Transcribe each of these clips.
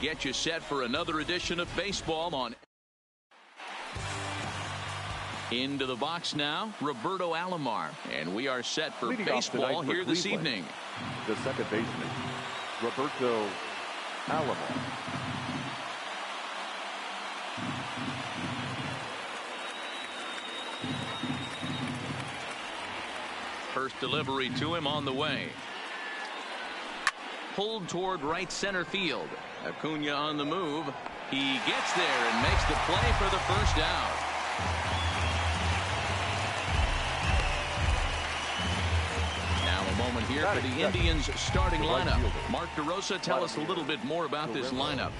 get you set for another edition of baseball on. Into the box now, Roberto Alomar, and we are set for baseball here this evening. The second baseman, Roberto Alomar. First delivery to him on the way. Pulled toward right center field. Acuna on the move. He gets there and makes the play for the first out. Now a moment here for the Indians starting lineup. Mark DeRosa, tell us a little bit more about this lineup.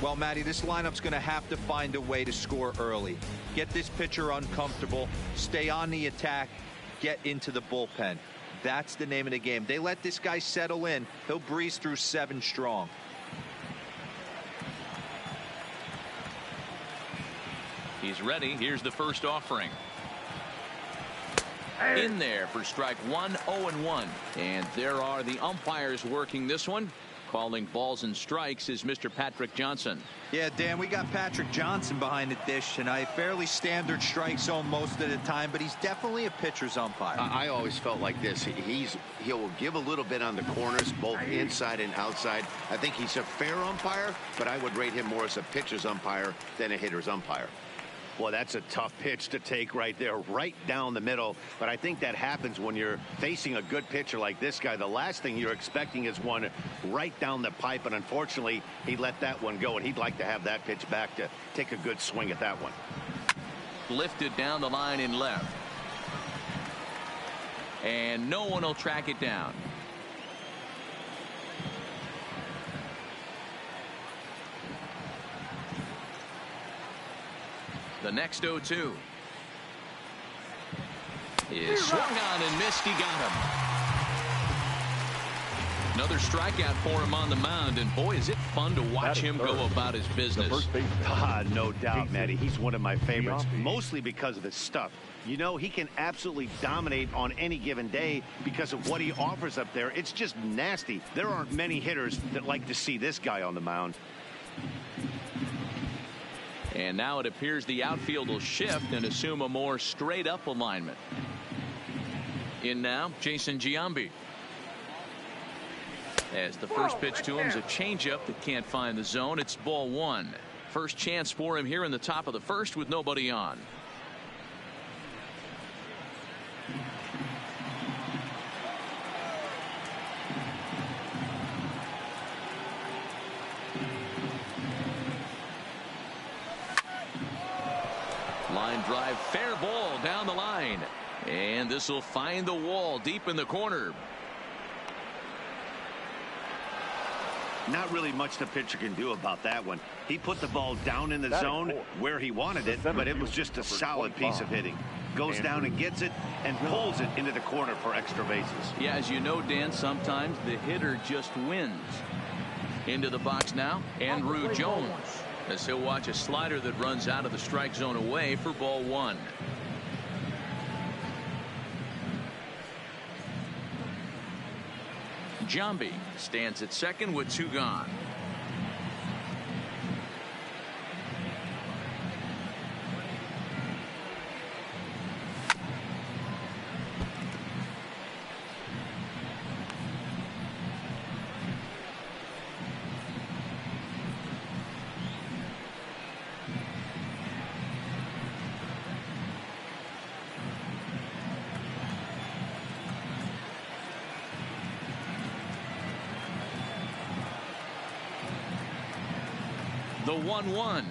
Well, Matty, this lineup's going to have to find a way to score early. Get this pitcher uncomfortable. Stay on the attack. Get into the bullpen. That's the name of the game. They let this guy settle in. He'll breeze through 7 strong. He's ready. Here's the first offering. In there for strike 1, 0-1. And there are the umpires working this one. Calling balls and strikes is Mr. Patrick Johnson. Yeah, Dan, we got Patrick Johnson behind the dish, and a fairly standard strike zone most of the time, but he's definitely a pitcher's umpire. I always felt like this. He'll give a little bit on the corners, both inside and outside. I think he's a fair umpire, but I would rate him more as a pitcher's umpire than a hitter's umpire. Well, that's a tough pitch to take right there, right down the middle. But I think that happens when you're facing a good pitcher like this guy. The last thing you're expecting is one right down the pipe, and unfortunately, he let that one go, and he'd like to have that pitch back to take a good swing at that one. Lifted down the line in left. And no one will track it down. The next 0-2 is swung on and missed. He got him. Another strikeout for him on the mound, and boy, is it fun to watch him go about his business. No doubt, Matty. He's one of my favorites, mostly because of his stuff. You know, he can absolutely dominate on any given day because of what he offers up there. It's just nasty. There aren't many hitters that like to see this guy on the mound. And now it appears the outfield will shift and assume a more straight up alignment. In now, Jason Giambi. As the first pitch to him is a changeup that can't find the zone. It's ball 1. First chance for him here in the top of the first with nobody on. Line drive, fair ball down the line, and this will find the wall deep in the corner. Not really much the pitcher can do about that one. He put the ball down in the zone where he wanted it, but it was just a solid piece of hitting. Goes down and gets it and pulls it into the corner for extra bases. Yeah, as you know, Dan, sometimes the hitter just wins. Into the box now, Andrew Jones, as he'll watch a slider that runs out of the strike zone away for ball 1. Giambi stands at second with 2 gone. The 1-1.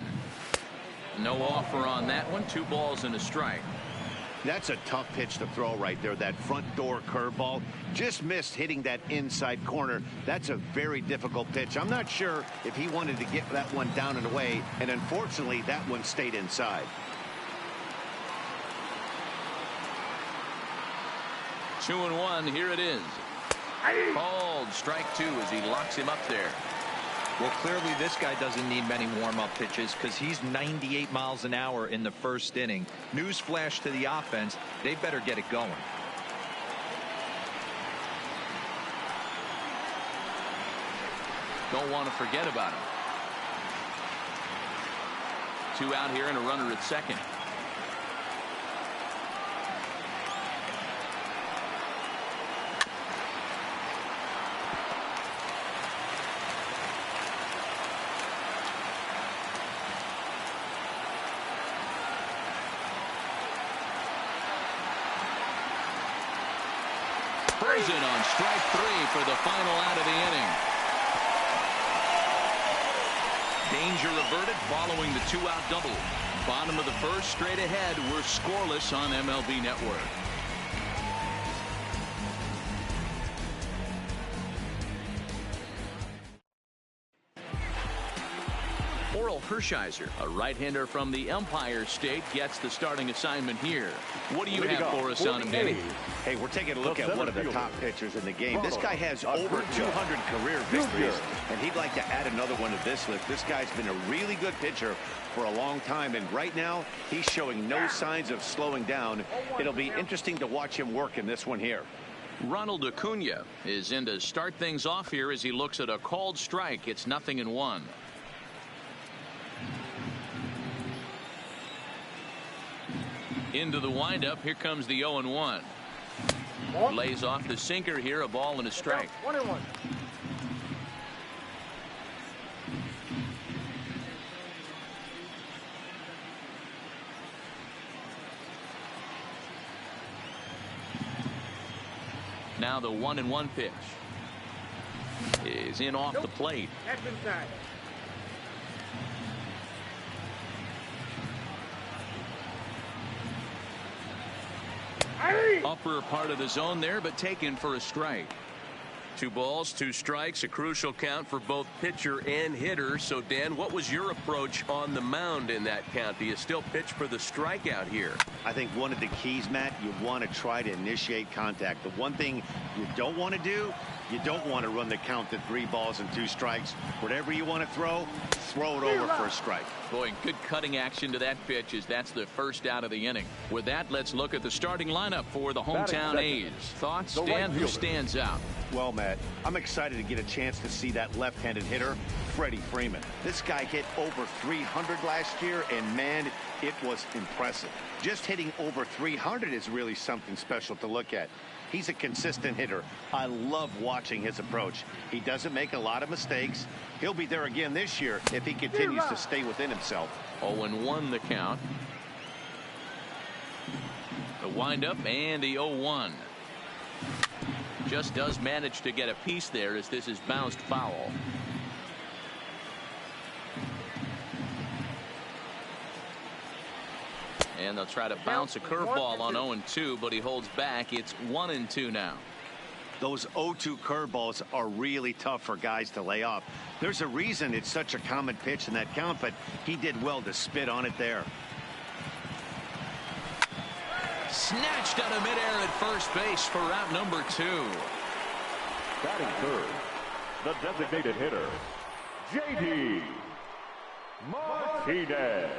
No offer on that one. 2 balls and a strike. That's a tough pitch to throw right there. That front door curveball just missed hitting that inside corner. That's a very difficult pitch. I'm not sure if he wanted to get that one down and away, and unfortunately that one stayed inside. 2-1. Here it is. Called strike 2 as he locks him up there. Well, clearly this guy doesn't need many warm-up pitches because he's 98 miles an hour in the first inning. Newsflash to the offense, they better get it going. Don't want to forget about him. 2 out here and a runner at second. Throws it on strike 3 for the final out of the inning. Danger averted following the 2-out double. Bottom of the first, straight ahead. We're scoreless on MLB Network. Oral Hershiser, a right-hander from the Empire State, gets the starting assignment here. What do you have for us on him, Danny? Hey, we're taking a look at one of the top pitchers in the game. This guy has over 200 career victories, and he'd like to add another one to this list. This guy's been a really good pitcher for a long time, and right now he's showing no signs of slowing down. It'll be interesting to watch him work in this one here. Ronald Acuna is in to start things off here as he looks at a called strike. It's 0-1. Into the windup. Here comes the 0-1. Lays off the sinker here. A ball and a strike. 1-1. Now the 1-1 pitch is in off the plate. That's inside. Upper part of the zone there, but taken for a strike. 2 balls, 2 strikes, a crucial count for both pitcher and hitter. So, Dan, what was your approach on the mound in that count? Do you still pitch for the strikeout here? I think one of the keys, Matt, you want to try to initiate contact. The one thing you don't want to do, you don't want to run the count to 3 balls and 2 strikes. Whatever you want to throw it over for a strike. Boy, good cutting action to that pitch as that's the first out of the inning. With that, let's look at the starting lineup for the hometown A's. Thoughts, Dan? Who stands out? Well, Matt, I'm excited to get a chance to see that left-handed hitter, Freddie Freeman. This guy hit over 300 last year, and man, it was impressive. Just hitting over 300 is really something special to look at. He's a consistent hitter. I love watching his approach. He doesn't make a lot of mistakes. He'll be there again this year if he continues to stay within himself. 0-1 the count. The windup and the 0-1. Just does manage to get a piece there as this is bounced foul. And they'll try to bounce a curveball on 0-2, but he holds back. It's 1-2 now. Those 0-2 curveballs are really tough for guys to lay off. There's a reason it's such a common pitch in that count, but he did well to spit on it there. Snatched out of midair at first base for out number 2. Batting third, the designated hitter, J.D. Martinez.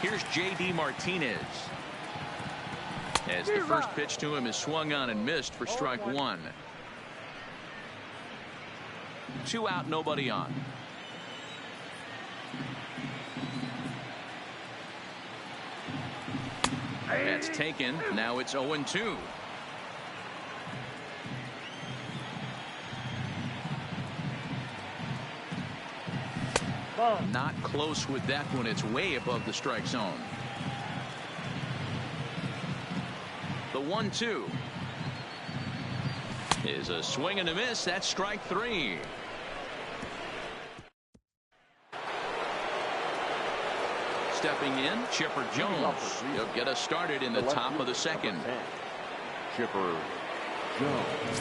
Here's J.D. Martinez. As the first pitch to him is swung on and missed for strike 1. 2 out, nobody on. That's taken. Now it's 0-2. Not close with that one. It's way above the strike zone. The 1-2 is a swing and a miss. That's strike 3. Stepping in, Chipper Jones. He'll get us started in the top of the second. Chipper Jones.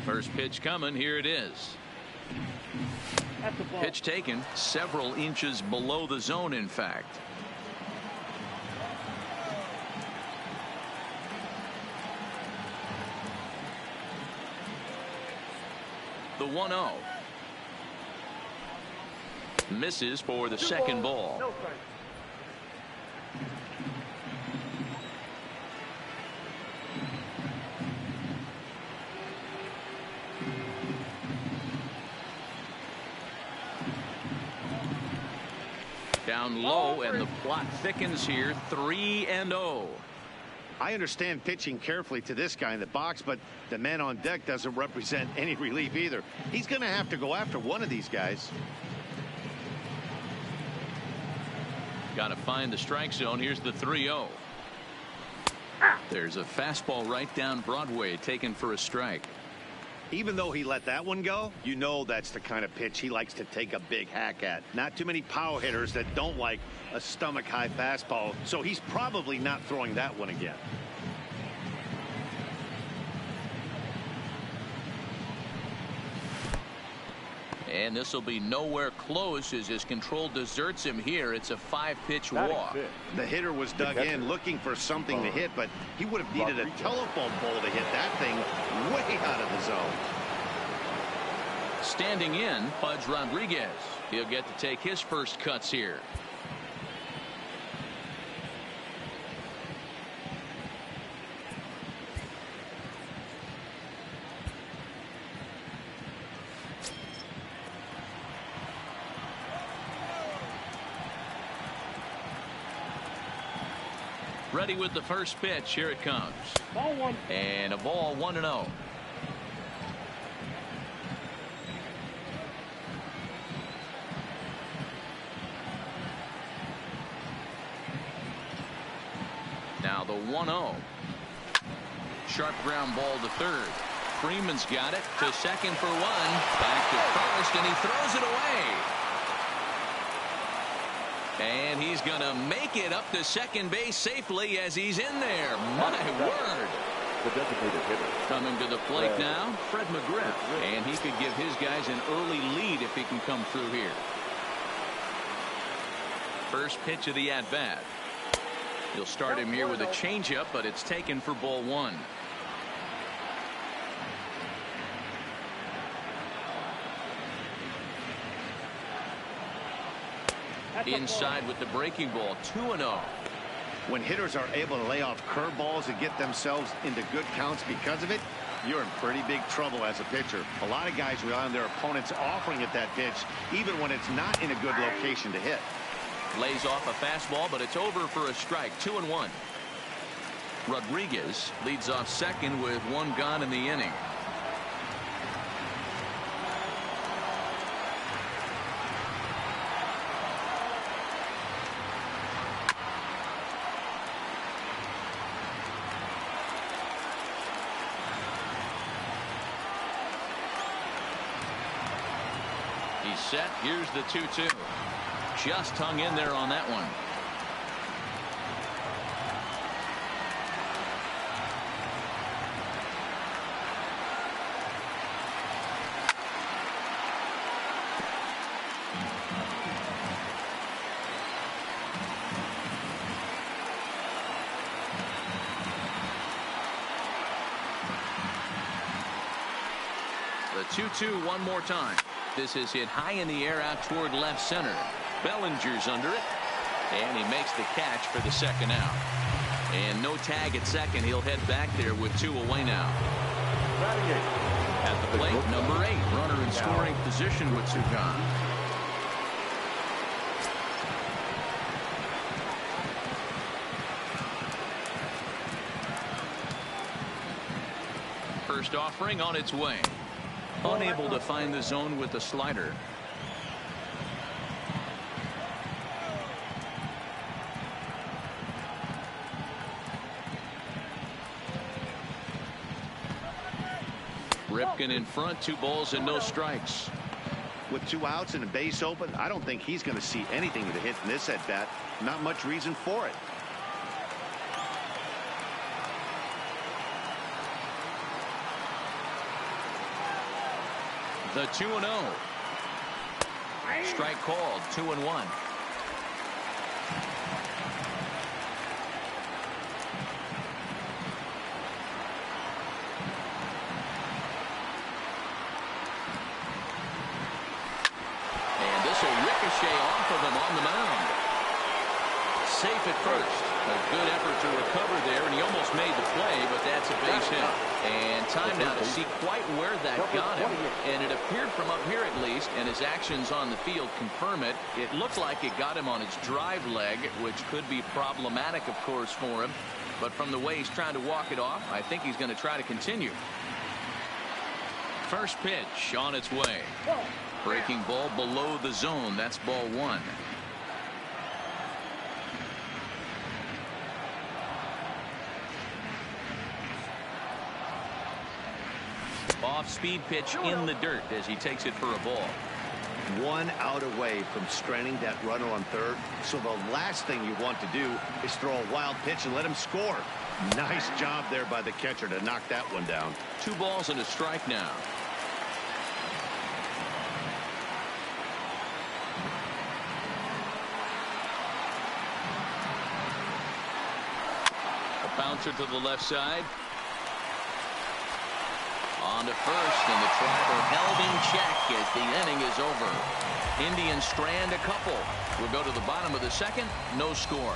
First pitch coming. Here it is. Pitch taken several inches below the zone, in fact. The 1-0. Misses for the second ball. No strike. Down low, and the plot thickens here. 3-0. I understand pitching carefully to this guy in the box, but the man on deck doesn't represent any relief either. He's going to have to go after one of these guys. Got to find the strike zone. Here's the 3-0. There's a fastball right down Broadway, taken for a strike. Even though he let that one go, you know that's the kind of pitch he likes to take a big hack at. Not too many power hitters that don't like a stomach-high fastball, so he's probably not throwing that one again. And this will be nowhere close as his control deserts him here. It's a 5-pitch walk. The hitter was dug in looking for something to hit, but he would have needed a telephone pole to hit that thing way out of the zone. Standing in, Pudge Rodriguez. He'll get to take his first cuts here. Ready with the first pitch. Here it comes. Ball one. And a ball 1-0. Now the 1-0. Sharp ground ball to third. Freeman's got it to second for one. Back to first, and he throws it away. And he's going to make it up to second base safely as he's in there. My word. The designated hitter. Coming to the plate now, Fred McGriff. And he could give his guys an early lead if he can come through here. First pitch of the at-bat. He'll start him here with a changeup, but it's taken for ball one. Inside with the breaking ball. 2-0. When hitters are able to lay off curveballs and get themselves into good counts because of it, you're in pretty big trouble as a pitcher. A lot of guys rely on their opponents offering at that pitch, even when it's not in a good location to hit. Lays off a fastball, but it's over for a strike. 2-1. Rodriguez leads off second with one gone in the inning. He's set. Here's the 2-2. Just hung in there on that one. The 2-2 one more time. This is hit high in the air out toward left center. Bellinger's under it, and he makes the catch for the second out. And no tag at second. He'll head back there with two away now. At the plate, number 8, runner in scoring position with two gone. First offering on its way. Unable to find the zone with the slider. Ripken in front, 2 balls and no strikes. With 2 outs and a base open, I don't think he's going to see anything to hit in this at bat. Not much reason for it. The 2-0. Strike called. 2-1. ricochet off of him on the mound. Safe at first. A good effort to recover there, and he almost made the play, but that's a base hit. And time now to see quite where that got him. And it appeared from up here at least, and his actions on the field confirm it. It looked like it got him on his drive leg, which could be problematic, of course, for him. But from the way he's trying to walk it off, I think he's going to try to continue. First pitch on its way. Breaking ball below the zone. That's ball one. Off-speed pitch in the dirt as he takes it for a ball. 1 out away from stranding that runner on third. So the last thing you want to do is throw a wild pitch and let him score. Nice job there by the catcher to knock that one down. 2 balls and a strike now. A bouncer to the left side. On to first, and the Tribal held in check as the inning is over. Indians strand a couple. We'll go to the bottom of the second. No score.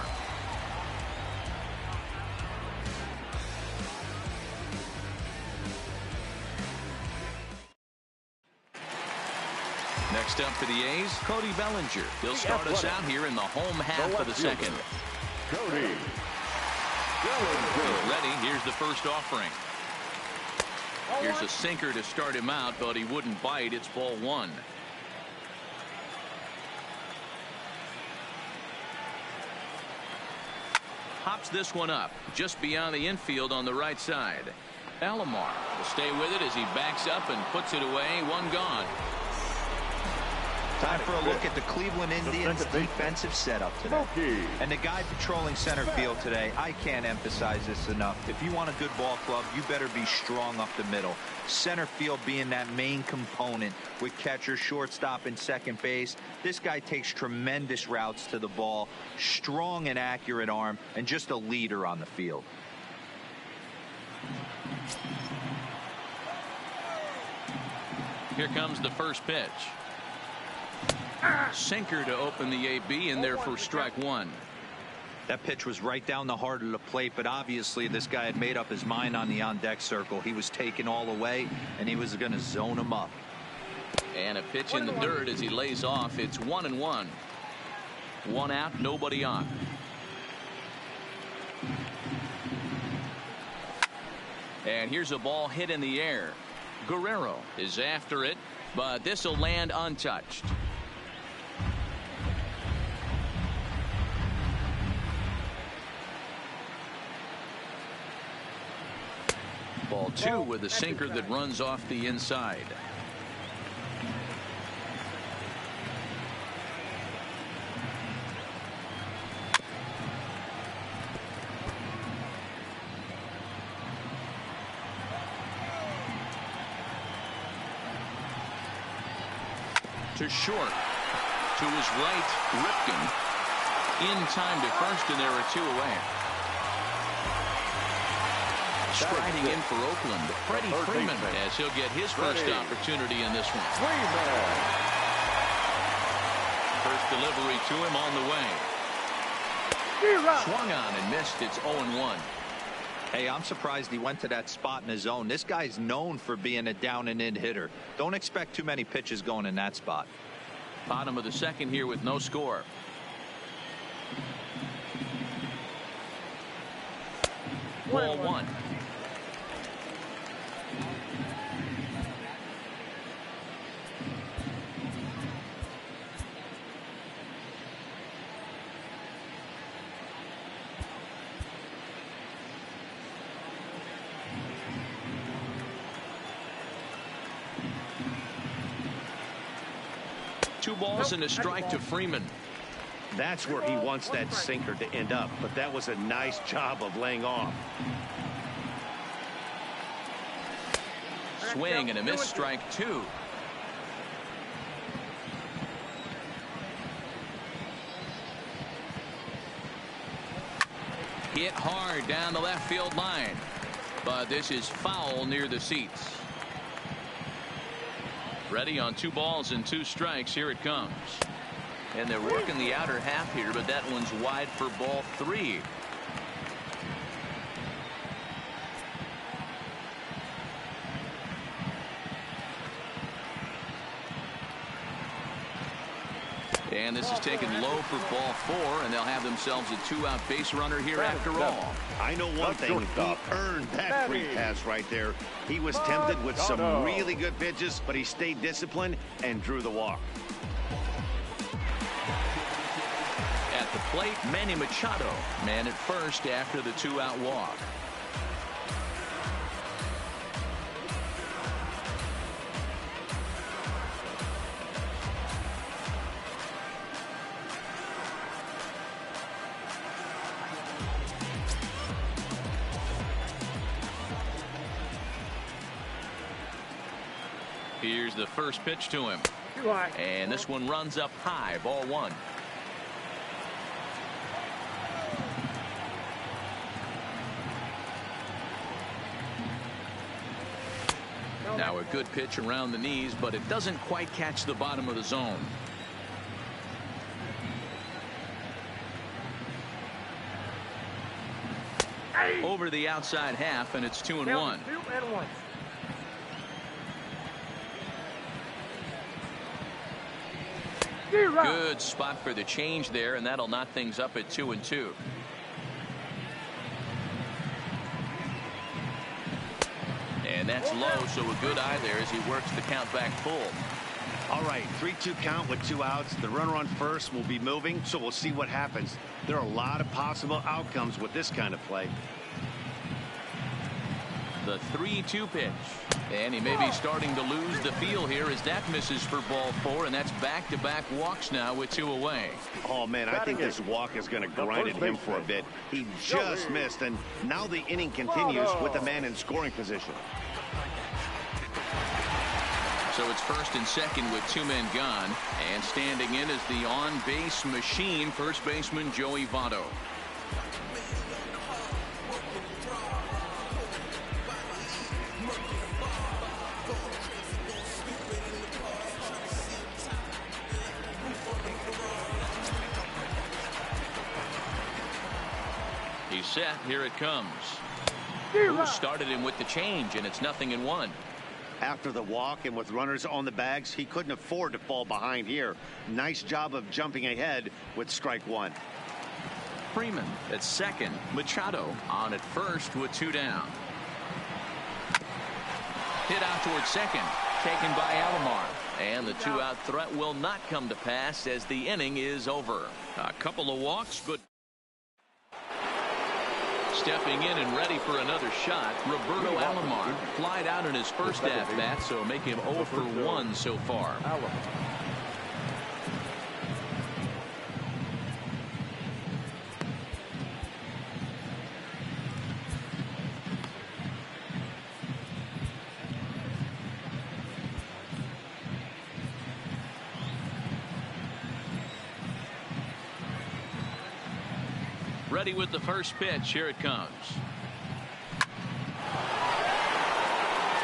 Next up for the A's, Cody Bellinger. He'll start us out here in the home half of the second. Cody Bellinger. Ready. Here's the first offering. Here's a sinker to start him out, but he wouldn't bite. It's ball one. Hops this one up just beyond the infield on the right side. Alomar will stay with it as he backs up and puts it away. One gone. Time for a look at the Cleveland Indians defensive setup today. And the guy patrolling center field today, I can't emphasize this enough. If you want a good ball club, you better be strong up the middle. Center field being that main component with catcher, shortstop, and second base. This guy takes tremendous routes to the ball, strong and accurate arm, and just a leader on the field. Here comes the first pitch. Sinker to open the AB in there for strike one. That pitch was right down the heart of the plate, but obviously this guy had made up his mind on the on-deck circle. He was taken all the way, and he was going to zone him up. And a pitch in the dirt as he lays off. It's 1-1. 1 out, nobody on. And here's a ball hit in the air. Guerrero is after it, but this will land untouched. Ball 2 with a sinker that runs off the inside. To short. To his right, Ripken. In time to first, and there are 2 away. Striding in for Oakland, Freddie Freeman, as he'll get his first opportunity in this one. First delivery to him on the way. Swung on and missed. It's 0-1. Hey, I'm surprised he went to that spot in his zone. This guy's known for being a down and in hitter. Don't expect too many pitches going in that spot. Bottom of the second here with no score. Ball 1. Two balls and a strike to Freeman. That's where he wants that sinker to end up, but that was a nice job of laying off. Swing and a miss, strike 2. Hit hard down the left field line, but this is foul near the seats. Ready on 2 balls and 2 strikes. Here it comes. And they're working the outer half here, but that one's wide for ball 3. And this is taken low for ball 4, and they'll have themselves a 2-out base runner here after all. I know one thing. He earned that free pass right there. He was tempted with some really good pitches, but he stayed disciplined and drew the walk. At the plate, Manny Machado, man at first after the 2-out walk. Here's the first pitch to him. And this one runs up high, ball 1. Now a good pitch around the knees, but it doesn't quite catch the bottom of the zone. Over the outside half, and it's 2-1. Good spot for the change there, and that'll knot things up at 2-2. And that's low, so a good eye there as he works the count back full. All right, 3-2 count with 2 outs. The runner on first will be moving, so we'll see what happens. There are a lot of possible outcomes with this kind of play. The 3-2 pitch. And he may be starting to lose the feel here as that misses for ball 4, and that's back-to-back walks now with 2 away. Oh, man, I think this walk is going to grind at him for a bit. He just missed, and now the inning continues with the man in scoring position. So it's first and second with 2 men gone, and standing in is the on-base machine, first baseman Joey Votto. He's set. Here it comes. Ooh, started him with the change, and it's 0-1. After the walk and with runners on the bags, he couldn't afford to fall behind here. Nice job of jumping ahead with strike 1. Freeman at second. Machado on at first with 2 down. Hit out towards second. Taken by Alomar. And the 2-out threat will not come to pass as the inning is over. A couple of walks, but stepping in and ready for another shot, Roberto Alomar flied out in his first at-bat, so make him 0 for 1 so far. Ready with the first pitch. Here it comes.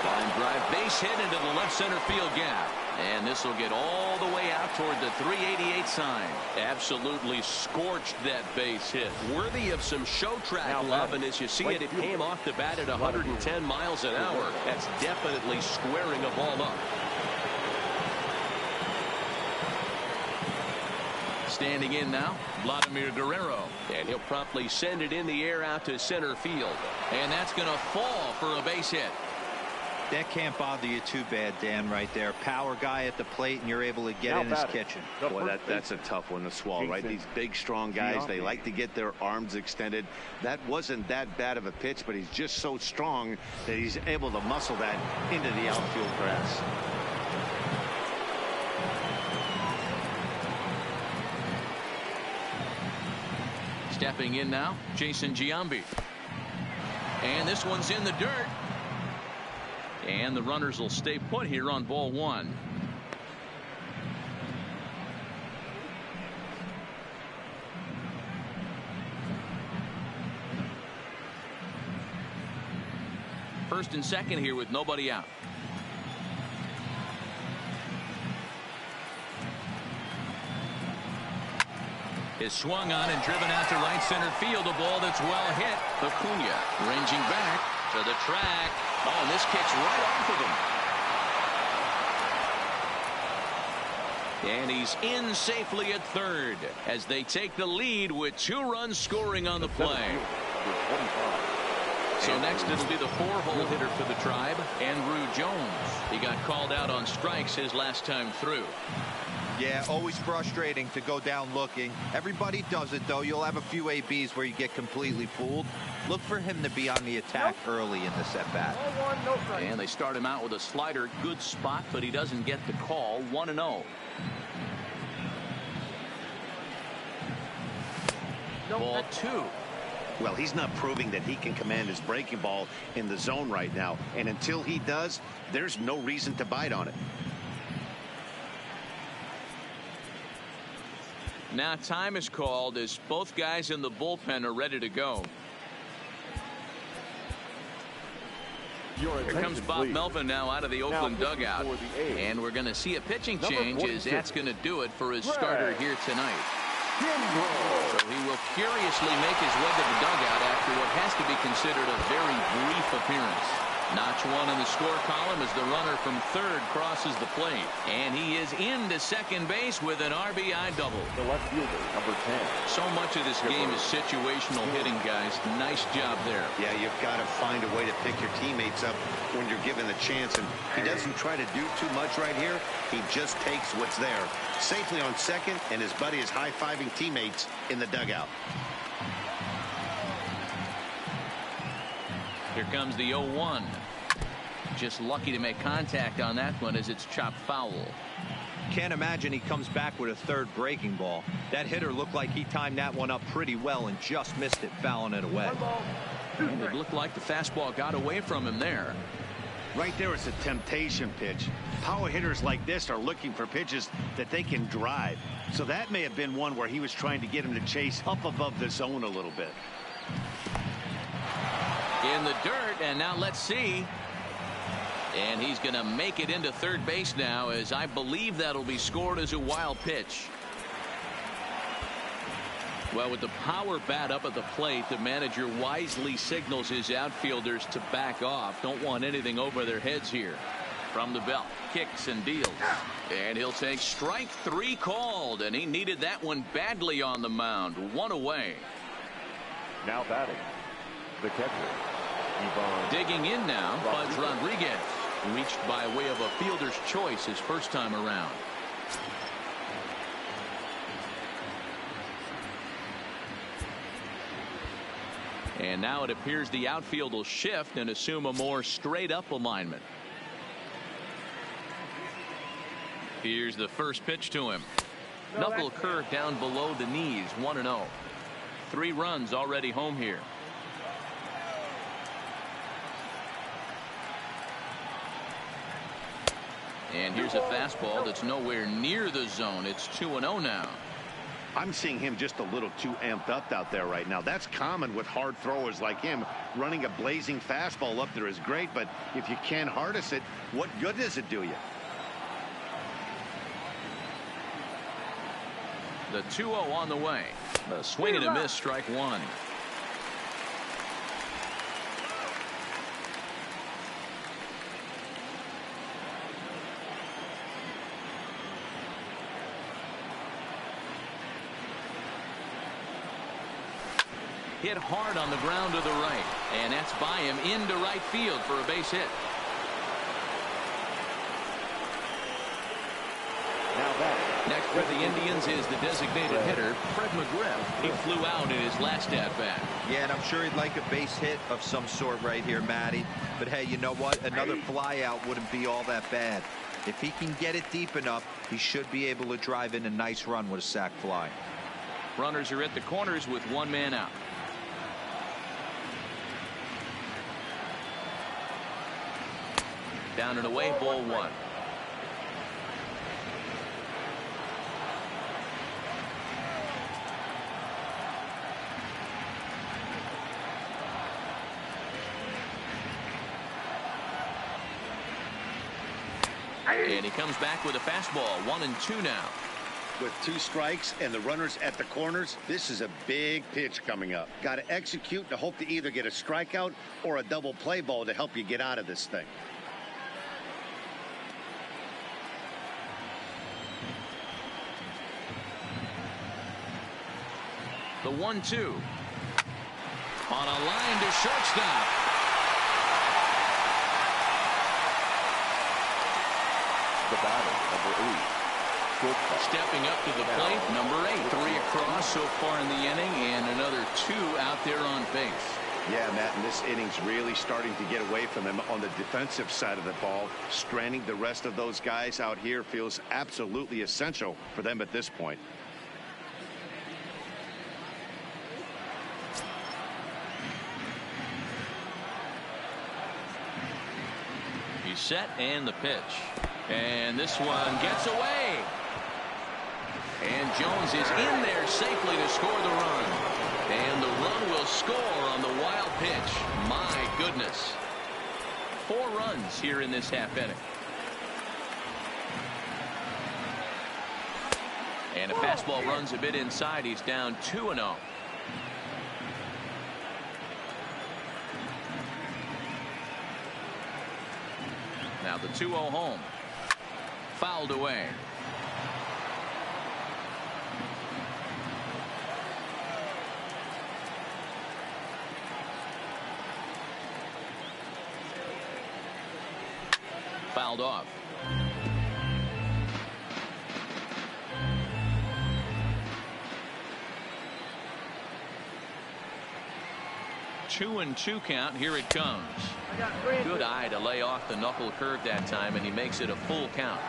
Line drive, base hit into the left center field gap. And this will get all the way out toward the 388 sign. Absolutely scorched that base hit. Worthy of some show track love, and as you see it, it came off the bat at 110 miles an hour. That's definitely squaring a ball up. Standing in now, Vladimir Guerrero, and he'll promptly send it in the air out to center field, and that's going to fall for a base hit. That can't bother you too bad, Dan, right there. Power guy at the plate, and you're able to get in his kitchen. Boy, that's a tough one to swallow, right? These big, strong guys, they like to get their arms extended. That wasn't that bad of a pitch, but he's just so strong that he's able to muscle that into the outfield grass. Stepping in now, Jason Giambi. And this one's in the dirt. And the runners will stay put here on ball 1. First and second here with nobody out. is swung on and driven out to right center field. A ball that's well hit. Acuna ranging back to the track. Oh, and this kicks right off of him. And he's in safely at third as they take the lead with 2 runs scoring on the play. So next it'll be the 4-hole hitter for the Tribe, Andrew Jones. He got called out on strikes his last time through. Yeah, always frustrating to go down looking. Everybody does it, though. You'll have a few ABs where you get completely fooled. Look for him to be on the attack early in this at-bat. And they start him out with a slider. Good spot, but he doesn't get the call. 1-0. Ball 2. Well, he's not proving that he can command his breaking ball in the zone right now. And until he does, there's no reason to bite on it. Now time is called as both guys in the bullpen are ready to go. Here comes Bob Melvin now out of the Oakland dugout. And we're going to see a pitching change as that's going to do it for his starter here tonight. So he will curiously make his way to the dugout after what has to be considered a very brief appearance. Notch 1 in the score column as the runner from third crosses the plate. And he is into second base with an RBI double. The left fielder, number 10. So much of this game is situational hitting, guys. Nice job there. Yeah, you've got to find a way to pick your teammates up when you're given the chance. And he doesn't try to do too much right here. He just takes what's there. Safely on second, and his buddy is high-fiving teammates in the dugout. Here comes the 0-1. Just lucky to make contact on that one as it's chopped foul. Can't imagine he comes back with a third breaking ball. That hitter looked like he timed that one up pretty well and just missed it, fouling it away. And it looked like the fastball got away from him there. Right there is a temptation pitch. Power hitters like this are looking for pitches that they can drive. So that may have been one where he was trying to get him to chase up above the zone a little bit. In the dirt, and now let's see. And he's going to make it into third base now, as I believe that'll be scored as a wild pitch. Well, with the power bat up at the plate, the manager wisely signals his outfielders to back off. Don't want anything over their heads here. From the belt, kicks and deals. And he'll take strike 3 called, and he needed that one badly on the mound. 1 away. Now batting, the catcher. Digging in now, Buzz Rodriguez, reached by way of a fielder's choice his first time around. And now it appears the outfield will shift and assume a more straight up alignment. Here's the first pitch to him. Knuckle curve down below the knees. 1-0. 3 runs already home here. And here's a fastball that's nowhere near the zone. It's 2-0 now. I'm seeing him just a little too amped up out there right now. That's common with hard throwers like him. Running a blazing fastball up there is great, but if you can't harness it, what good does it do you? The 2-0 on the way. A swing and a miss, strike 1. Hit hard on the ground to the right, and that's by him into right field for a base hit. Next for the Indians is the designated hitter, Fred McGriff. He flew out in his last at-bat. Yeah, and I'm sure he'd like a base hit of some sort right here, Matty. But hey, you know what? Another fly out wouldn't be all that bad. If he can get it deep enough, he should be able to drive in a nice run with a sac fly. Runners are at the corners with 1 man out. Down and away, ball 1. And he comes back with a fastball. 1-2 now. With 2 strikes and the runners at the corners, this is a big pitch coming up. Got to execute to hope to either get a strikeout or a double play ball to help you get out of this thing. The 1-2. On a line to shortstop. The batter, number 8. Stepping up to the plate, number 8. 3 across so far in the inning, and another 2 out there on base. Yeah, Matt, and this inning's really starting to get away from them on the defensive side of the ball. Stranding the rest of those guys out here feels absolutely essential for them at this point. He's set, and the pitch. And this one gets away. And Jones is in there safely to score the run. And the run will score on the wild pitch. My goodness. 4 runs here in this half inning. And a fastball runs a bit inside. He's down 2-0. Now the 2-0 home. Fouled away. Fouled off. Two and 2 count. Here it comes. Good eye to lay off the knuckle curve that time, and he makes it a full count.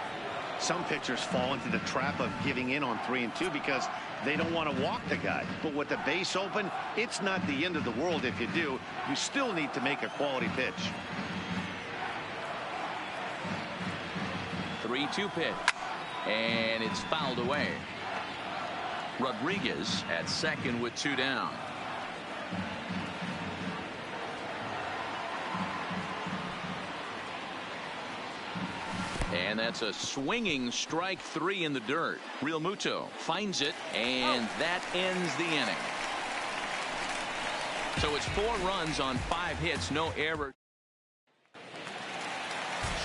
Some pitchers fall into the trap of giving in on 3 and 2 because they don't want to walk the guy. But with the base open, it's not the end of the world if you do. You still need to make a quality pitch. 3-2 pitch. And it's fouled away. Rodriguez at second with 2 down. And that's a swinging strike 3 in the dirt. Real Muto finds it, and that ends the inning. So it's 4 runs on 5 hits, no error.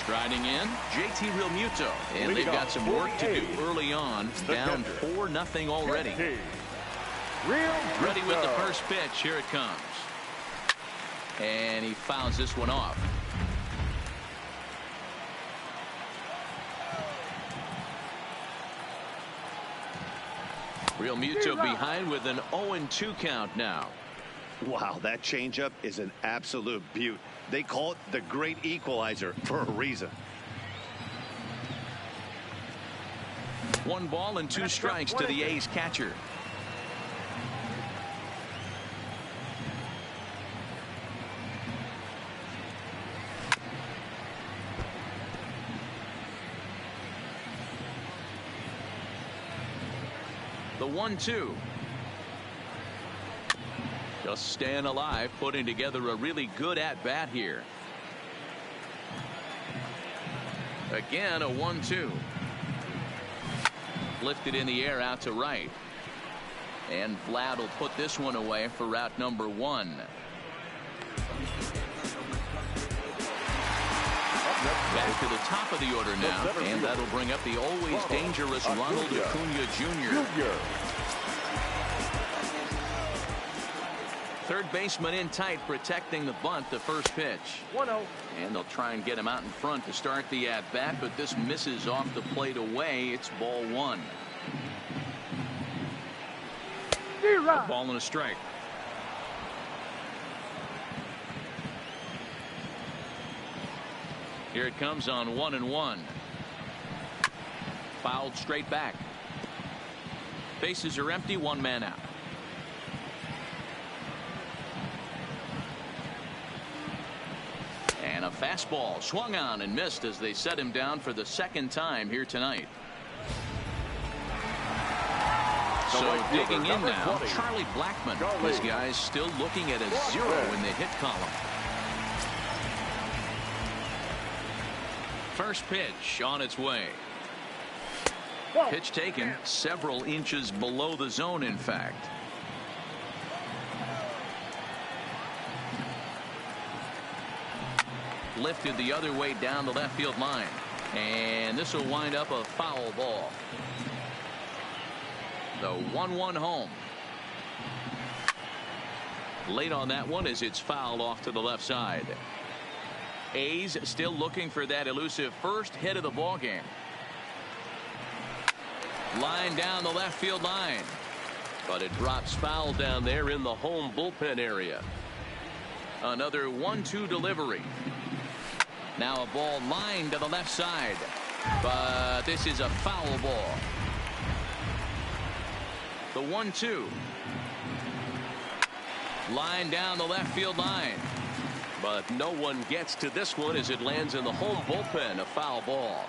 Striding in, JT Real Muto, and they've got some work to do early on. Down 4-0 already. Ready with the first pitch. Here it comes. And he fouls this one off. Real Muto behind with an 0-2 count now. Wow, that changeup is an absolute beaut. They call it the great equalizer for a reason. 1 ball and 2 strikes to the A's catcher. The 1-2. Just staying alive, putting together a really good at-bat here. Again, a 1-2. Lifted in the air out to right. And Vlad will put this one away for route number 1. Back to the top of the order now, and that'll bring up the always dangerous Ronald Acuna Jr. Third baseman in tight, protecting the bunt, the first pitch. 1-0. And they'll try and get him out in front to start the at-bat, but this misses off the plate away. It's ball 1. A ball and a strike. Here it comes on 1-1. Fouled straight back. Bases are empty, 1 man out. And a fastball swung on and missed as they set him down for the 2nd time here tonight. So digging in now, Charlie Blackmon. This guy's still looking at a 0 in the hit column. First pitch on its way. Pitch taken several inches below the zone, in fact. Lifted the other way down the left field line. And this will wind up a foul ball. The 1-1 home. Late on that one as it's fouled off to the left side. A's still looking for that elusive first hit of the ball game. Line down the left field line. But it drops foul down there in the home bullpen area. Another 1-2 delivery. Now a ball lined to the left side. But this is a foul ball. The 1-2. Line down the left field line. But no one gets to this one as it lands in the home bullpen. A foul ball.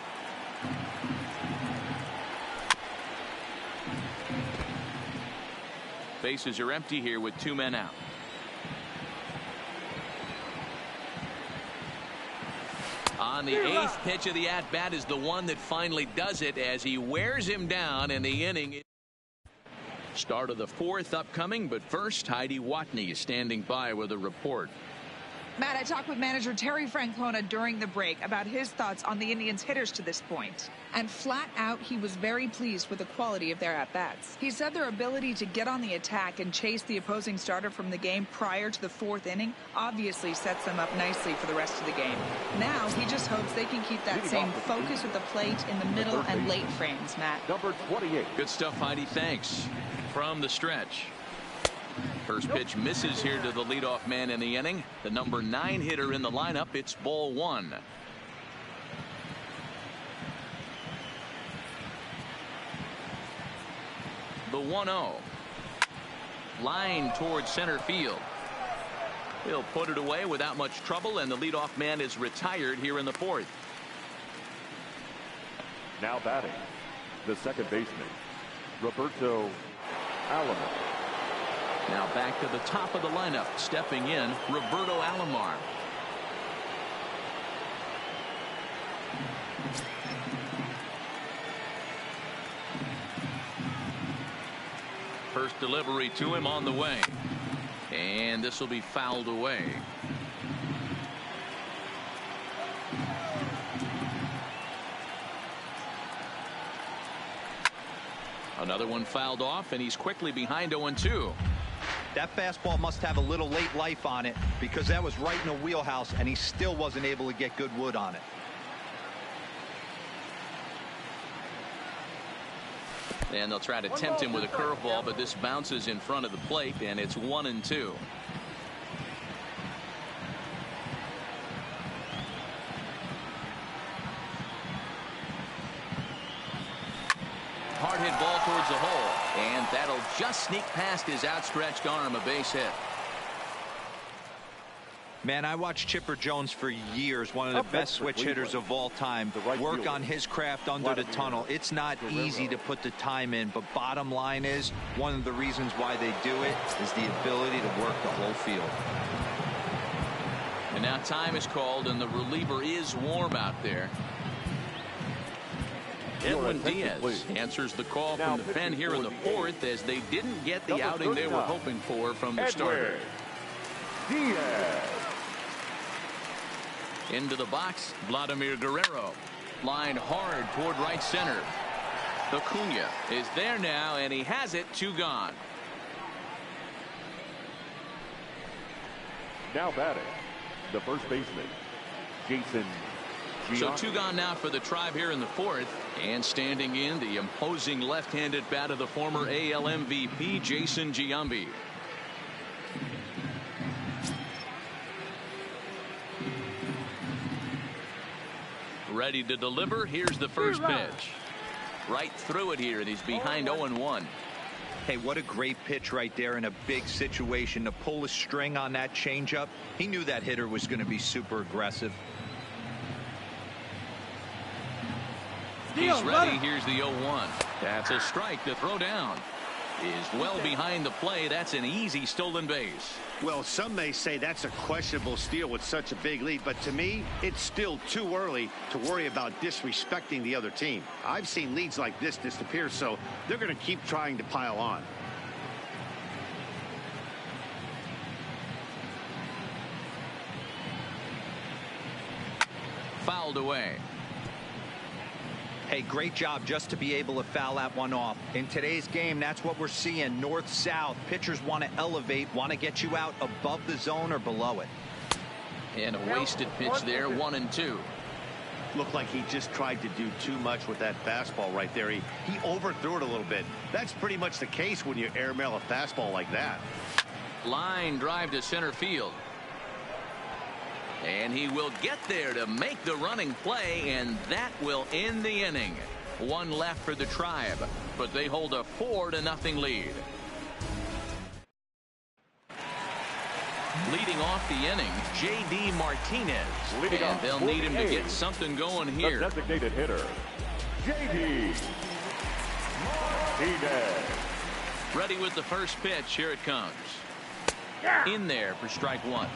Bases are empty here with 2 men out. On the 8th pitch of the at-bat is the one that finally does it as he wears him down in the inning. Start of the 4th upcoming, but first Heidi Watney is standing by with a report. Matt, I talked with manager Terry Francona during the break about his thoughts on the Indians' hitters to this point. And flat out, he was very pleased with the quality of their at-bats. He said their ability to get on the attack and chase the opposing starter from the game prior to the 4th inning obviously sets them up nicely for the rest of the game. Now, he just hopes they can keep that same focus at the plate in the middle and late frames, Matt. Number 28. Good stuff, Heidi. Thanks. From the stretch. First pitch misses here to the leadoff man in the inning. The number 9 hitter in the lineup. It's ball 1. The 1-0. Line towards center field. He'll put it away without much trouble, and the leadoff man is retired here in the 4th. Now batting, the second baseman, Roberto Alomar. Now back to the top of the lineup, stepping in, Roberto Alomar. First delivery to him on the way. And this will be fouled away. Another one fouled off, and he's quickly behind 0-2. That fastball must have a little late life on it because that was right in the wheelhouse, and he still wasn't able to get good wood on it. And they'll try to tempt him with a curveball, but this bounces in front of the plate, and it's 1-2. Hard hit ball towards the hole, and that'll just sneak past his outstretched arm, a base hit. Man, I watched Chipper Jones for years, one of the best switch hitters of all time. Work on his craft under the tunnel. It's not easy to put the time in, but bottom line is, one of the reasons why they do it is the ability to work the whole field. And now time is called, and the reliever is warm out there. Edwin Diaz answers the call from the pen here in the 4th as they didn't get the outing they were hoping for from the starter. Diaz. Into the box, Vladimir Guerrero. Line hard toward right center. Acuna is there now, and he has it. 2 gone. Now batting, the first baseman, Jason Giambi. So 2 gone now for the Tribe here in the 4th. And standing in, the imposing left-handed bat of the former AL MVP, Jason Giambi. Ready to deliver. Here's the first pitch. Right through it here, and he's behind 0-1. Hey, what a great pitch right there in a big situation to pull a string on that changeup. He knew that hitter was going to be super aggressive. He's ready. Here's the 0-1. That's a strike to throw down. is well behind the play. That's an easy stolen base. Well, some may say that's a questionable steal with such a big lead, but to me, it's still too early to worry about disrespecting the other team. I've seen leads like this disappear, so they're going to keep trying to pile on. Fouled away. Hey, great job just to be able to foul that one off. In today's game, that's what we're seeing. North-south. Pitchers want to elevate, want to get you out above the zone or below it. And a wasted pitch there, 1-2. Looked like he just tried to do too much with that fastball right there. He overthrew it a little bit. That's pretty much the case when you airmail a fastball like that. Line drive to center field. And he will get there to make the running play, and that will end the inning. One left for the Tribe, but they hold a 4-0 lead. Leading off the inning, J.D. Martinez. And they'll need him to get something going here. The designated hitter, J.D. Martinez. Ready with the first pitch. Here it comes. In there for strike one.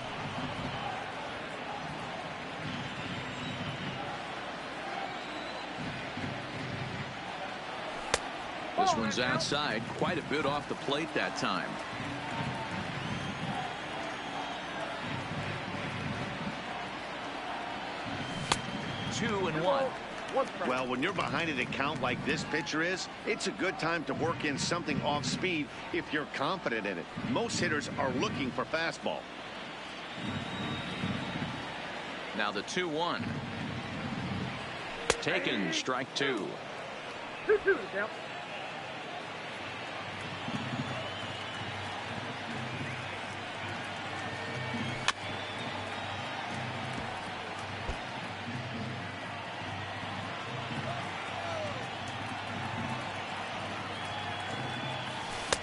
This one's outside, quite a bit off the plate that time. Two and one. Well, when you're behind an account like this pitcher is, it's a good time to work in something off speed if you're confident in it. Most hitters are looking for fastball. Now the 2-1. Taken, strike two. 2-2 now.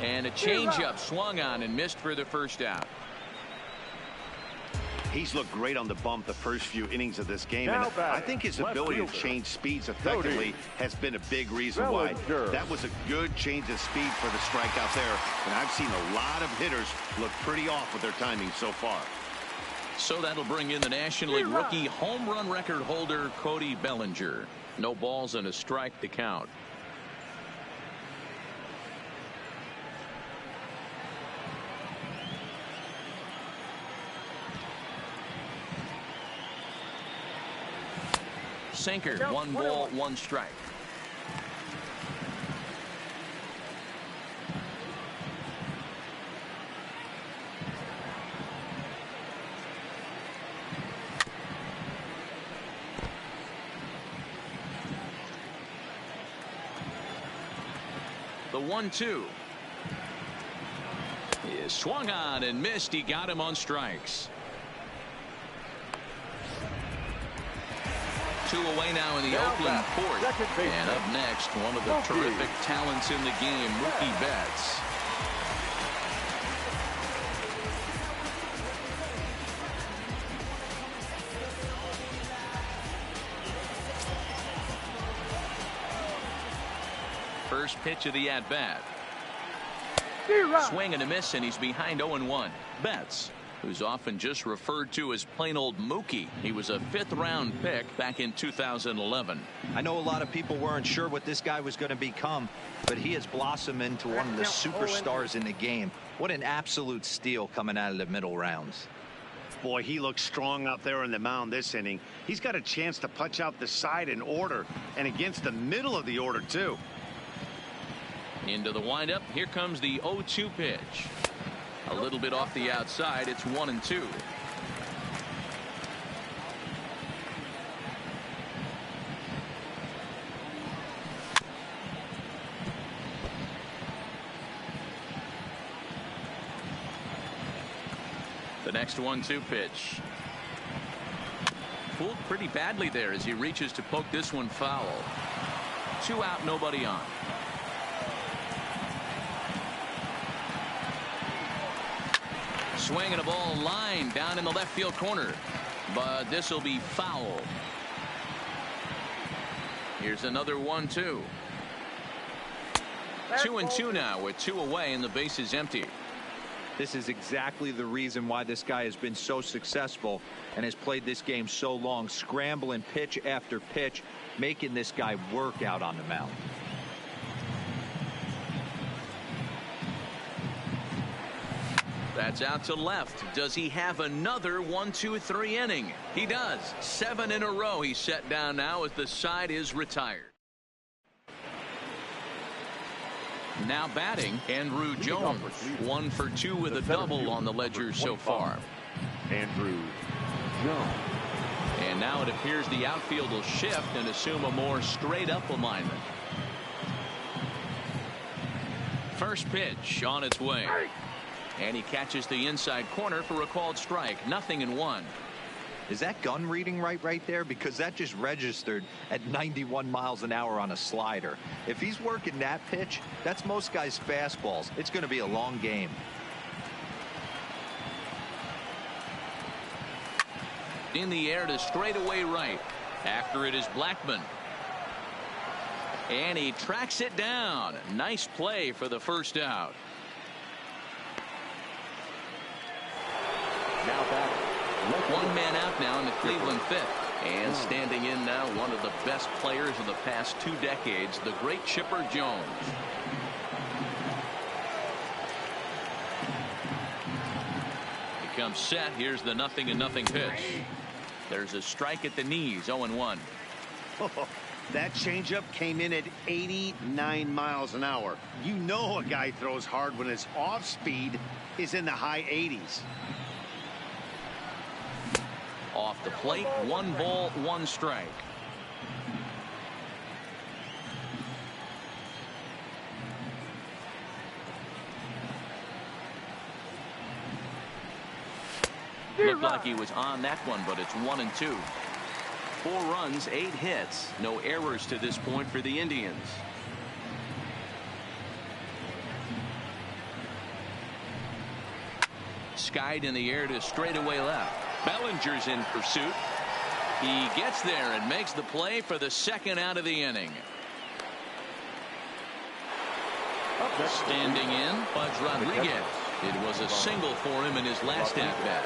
And a changeup swung on and missed for the first out. He's looked great on the bump the first few innings of this game, Now and batting, I think his left ability to fielder, change speeds effectively has been a big reason why. Bellinger. That was a good change of speed for the strikeout there, and I've seen a lot of hitters look pretty off with their timing so far. So that'll bring in the National League rookie home run record holder Cody Bellinger. No balls and a strike to count. Sinker, 1 ball, 1 strike. The 1-2 is swung on and missed. He got him on strikes. 2 away now in the Oakland fourth. And up next, one of the terrific talents in the game, Mookie Betts. First pitch of the at-bat. Swing and a miss, and he's behind 0-1. Betts, who's often just referred to as plain old Mookie. He was a 5th-round pick back in 2011. I know a lot of people weren't sure what this guy was going to become, but he has blossomed into one of the superstars in the game. What an absolute steal coming out of the middle rounds. Boy, he looks strong out there on the mound this inning. He's got a chance to punch out the side in order, and against the middle of the order, too. Into the windup. Here comes the 0-2 pitch. A little bit off the outside. It's 1-2. The next 1-2 pitch. Fooled pretty badly there as he reaches to poke this one foul. 2 out, nobody on. Swing and a ball line down in the left field corner, but this will be foul. Here's another 1-2. 2-2 now with 2 away and the base is empty. This is exactly the reason why this guy has been so successful and has played this game so long, scrambling pitch after pitch, making this guy work out on the mound. That's out to left. Does he have another 1-2-3 inning? He does. 7 in a row he's set down now as the side is retired. Now batting, Andrew Jones. 1 for 2 with a double on the ledger so far. Andrew Jones. And now it appears the outfield will shift and assume a more straight up alignment. First pitch on its way. And he catches the inside corner for a called strike. 0-1. Is that gun reading right there? Because that just registered at 91 miles an hour on a slider. If he's working that pitch, that's most guys' fastballs. It's going to be a long game. In the air to straightaway right. After it is Blackman. And he tracks it down. Nice play for the first out. Now back. One man out now in the Cleveland fifth. And standing in now, one of the best players of the past 2 decades, the great Chipper Jones. He comes set. Here's the 0-0 pitch. There's a strike at the knees. 0-1. That changeup came in at 89 miles an hour. You know a guy throws hard when his off speed is in the high 80s. Off the plate, 1 ball, 1 strike. Looked like he was on that one, but it's 1-2. 4 runs, 8 hits. No errors to this point for the Indians. Skied in the air to straightaway left. Bellinger's in pursuit. He gets there and makes the play for the second out of the inning. Standing in, Pudge Rodriguez. It was a single for him in his last at-bat.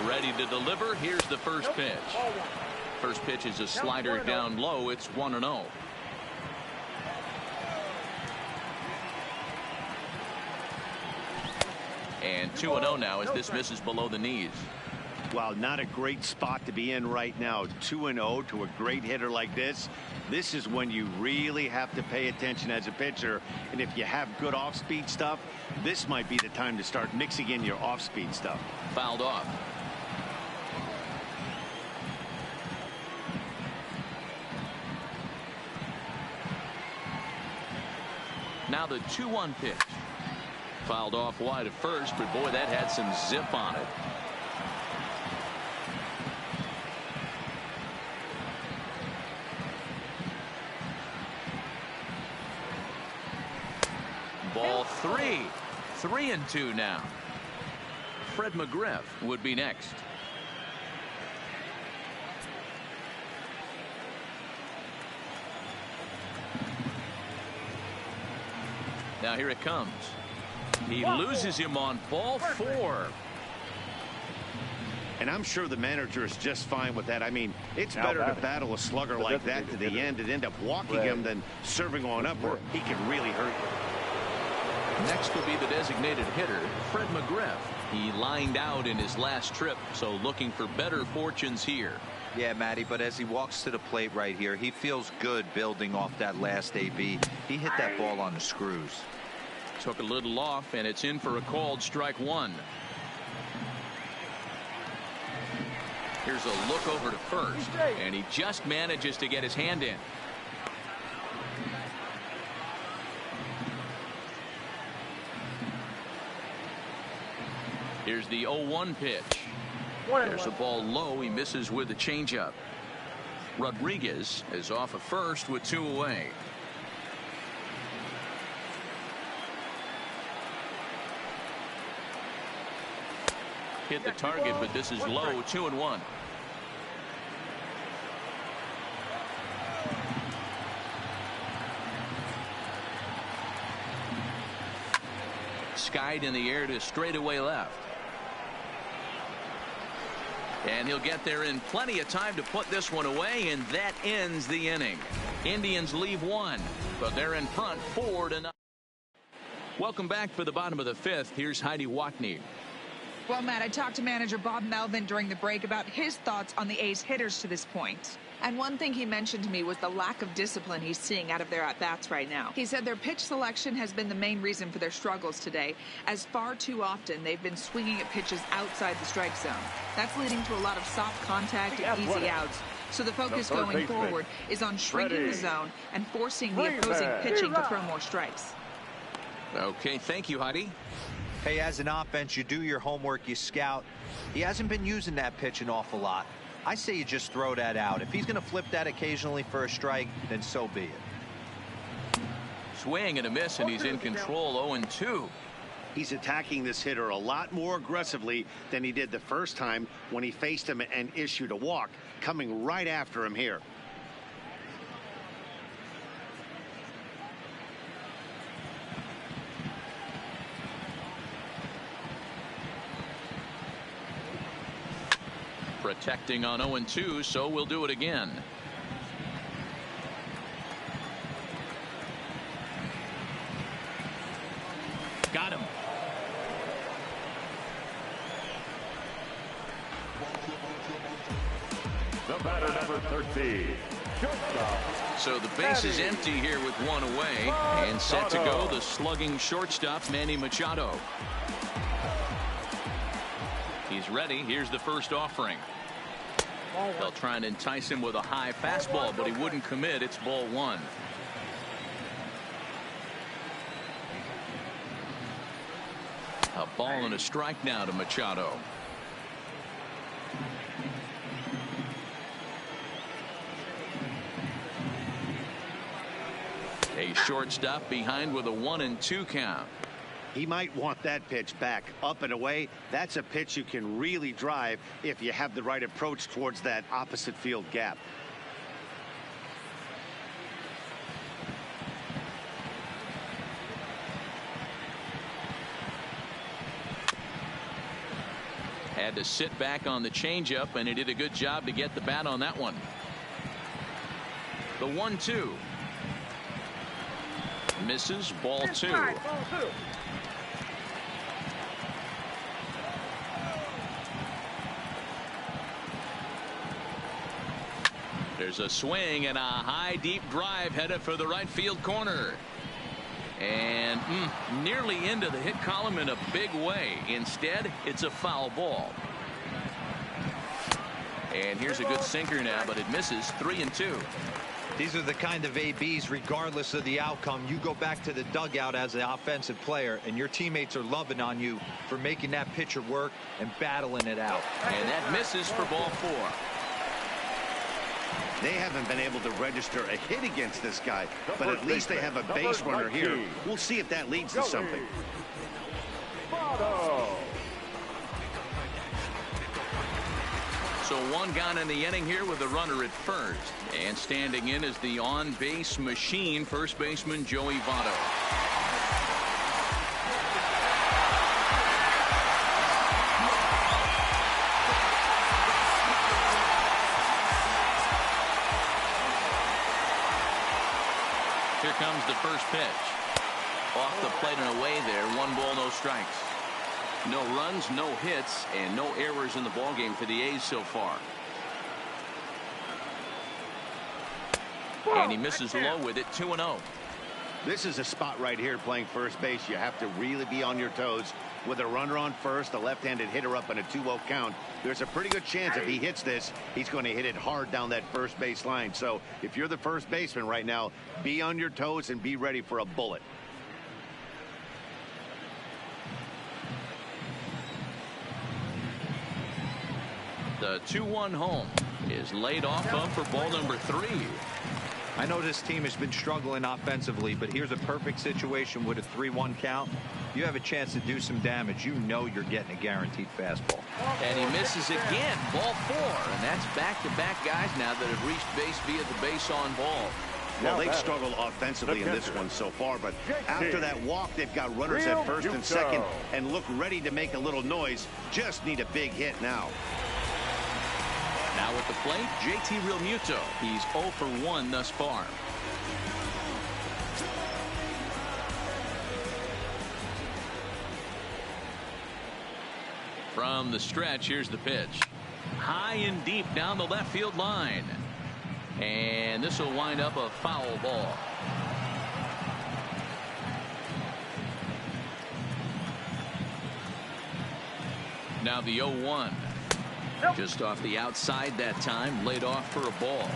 Ready to deliver. Here's the first pitch. First pitch is a slider down low. It's 1-0. And 2-0 now as this misses below the knees. Well, not a great spot to be in right now. 2-0 to a great hitter like this. This is when you really have to pay attention as a pitcher. And if you have good off-speed stuff, this might be the time to start mixing in your off-speed stuff. Fouled off. Now the 2-1 pitch. Fouled off wide at first, but boy, that had some zip on it. Ball 3. 3-2 now. Fred McGriff would be next. Now here it comes. He loses him on ball 4. And I'm sure the manager is just fine with that. I mean, it's better to battle a slugger like that to the end and end up walking him than serving on up where he can really hurt you. Next will be the designated hitter, Fred McGriff. He lined out in his last trip, so looking for better fortunes here. Yeah, Matty, but as he walks to the plate right here, he feels good building off that last AB. He hit that ball on the screws. Took a little off, and it's in for a called strike 1. Here's a look over to first, and he just manages to get his hand in. Here's the 0-1 pitch. There's a ball low. He misses with the changeup. Rodriguez is off at first with 2 away. Hit the target, but this is low. 2-1. skied in the air to straightaway left. And he'll get there in plenty of time to put this one away, and that ends the inning. Indians leave one, but they're in front 4-0. Welcome back for the bottom of the fifth. Here's Heidi Watney. Well, Matt, I talked to manager Bob Melvin during the break about his thoughts on the A's hitters to this point. And one thing he mentioned to me was the lack of discipline he's seeing out of their at-bats right now. He said their pitch selection has been the main reason for their struggles today, as far too often they've been swinging at pitches outside the strike zone. That's leading to a lot of soft contact and easy outs. So the focus going forward is on shrinking the zone and forcing the opposing pitching to throw more strikes. Okay, thank you, Heidi. Hey, as an offense, you do your homework, you scout. He hasn't been using that pitch an awful lot. I say you just throw that out. If he's going to flip that occasionally for a strike, then so be it. Swing and a miss, and he's in control. 0-2. He's attacking this hitter a lot more aggressively than he did the first time when he faced him and issued a walk, coming right after him here. Protecting on 0-2, so we'll do it again. Got him. The batter, number 13. So the base is empty here with one away, and set to go the slugging shortstop Manny Machado. He's ready. Here's the first offering. They'll try and entice him with a high fastball, but he wouldn't commit. It's ball one. A ball and a strike now to Machado. A shortstop behind with a 1-2 count. He might want that pitch back up and away. That's a pitch you can really drive if you have the right approach towards that opposite field gap. Had to sit back on the changeup, and he did a good job to get the bat on that one. The 1-2. Misses, ball two. There's a swing and a high deep drive headed for the right field corner. And nearly into the hit column in a big way. Instead, it's a foul ball. And here's a good sinker now, but it misses. 3-2. These are the kind of ABs, regardless of the outcome, you go back to the dugout as an offensive player, and your teammates are loving on you for making that pitcher work and battling it out. And that misses for ball four. They haven't been able to register a hit against this guy, but at least they have a base runner here. We'll see if that leads to something. So one gone in the inning here with a runner at first. And standing in is the on-base machine, first baseman Joey Votto. Here comes the first pitch. Off the plate and away there. 1 ball, no strikes. No runs, no hits, and no errors in the ballgame for the A's so far. And he misses low with it. 2-0. This is a spot right here playing first base. You have to really be on your toes. With a runner on first, a left-handed hitter up in a 2-0 count, there's a pretty good chance if he hits this, he's going to hit it hard down that first base line. So if you're the first baseman right now, be on your toes and be ready for a bullet. The 2-1 home is laid off of for ball number 3. I know this team has been struggling offensively, but here's a perfect situation with a 3-1 count. You have a chance to do some damage. You know you're getting a guaranteed fastball. And he misses again. Ball 4. And that's back-to-back guys now that have reached base via the base on ball. Well, they've struggled offensively in this one so far, but after that walk, they've got runners at first and second and look ready to make a little noise. Just need a big hit now. Now at the plate, JT Realmuto. He's 0 for 1 thus far. From the stretch, here's the pitch. High and deep down the left field line. And this will wind up a foul ball. Now the 0-1. Just off the outside that time, laid off for a ball.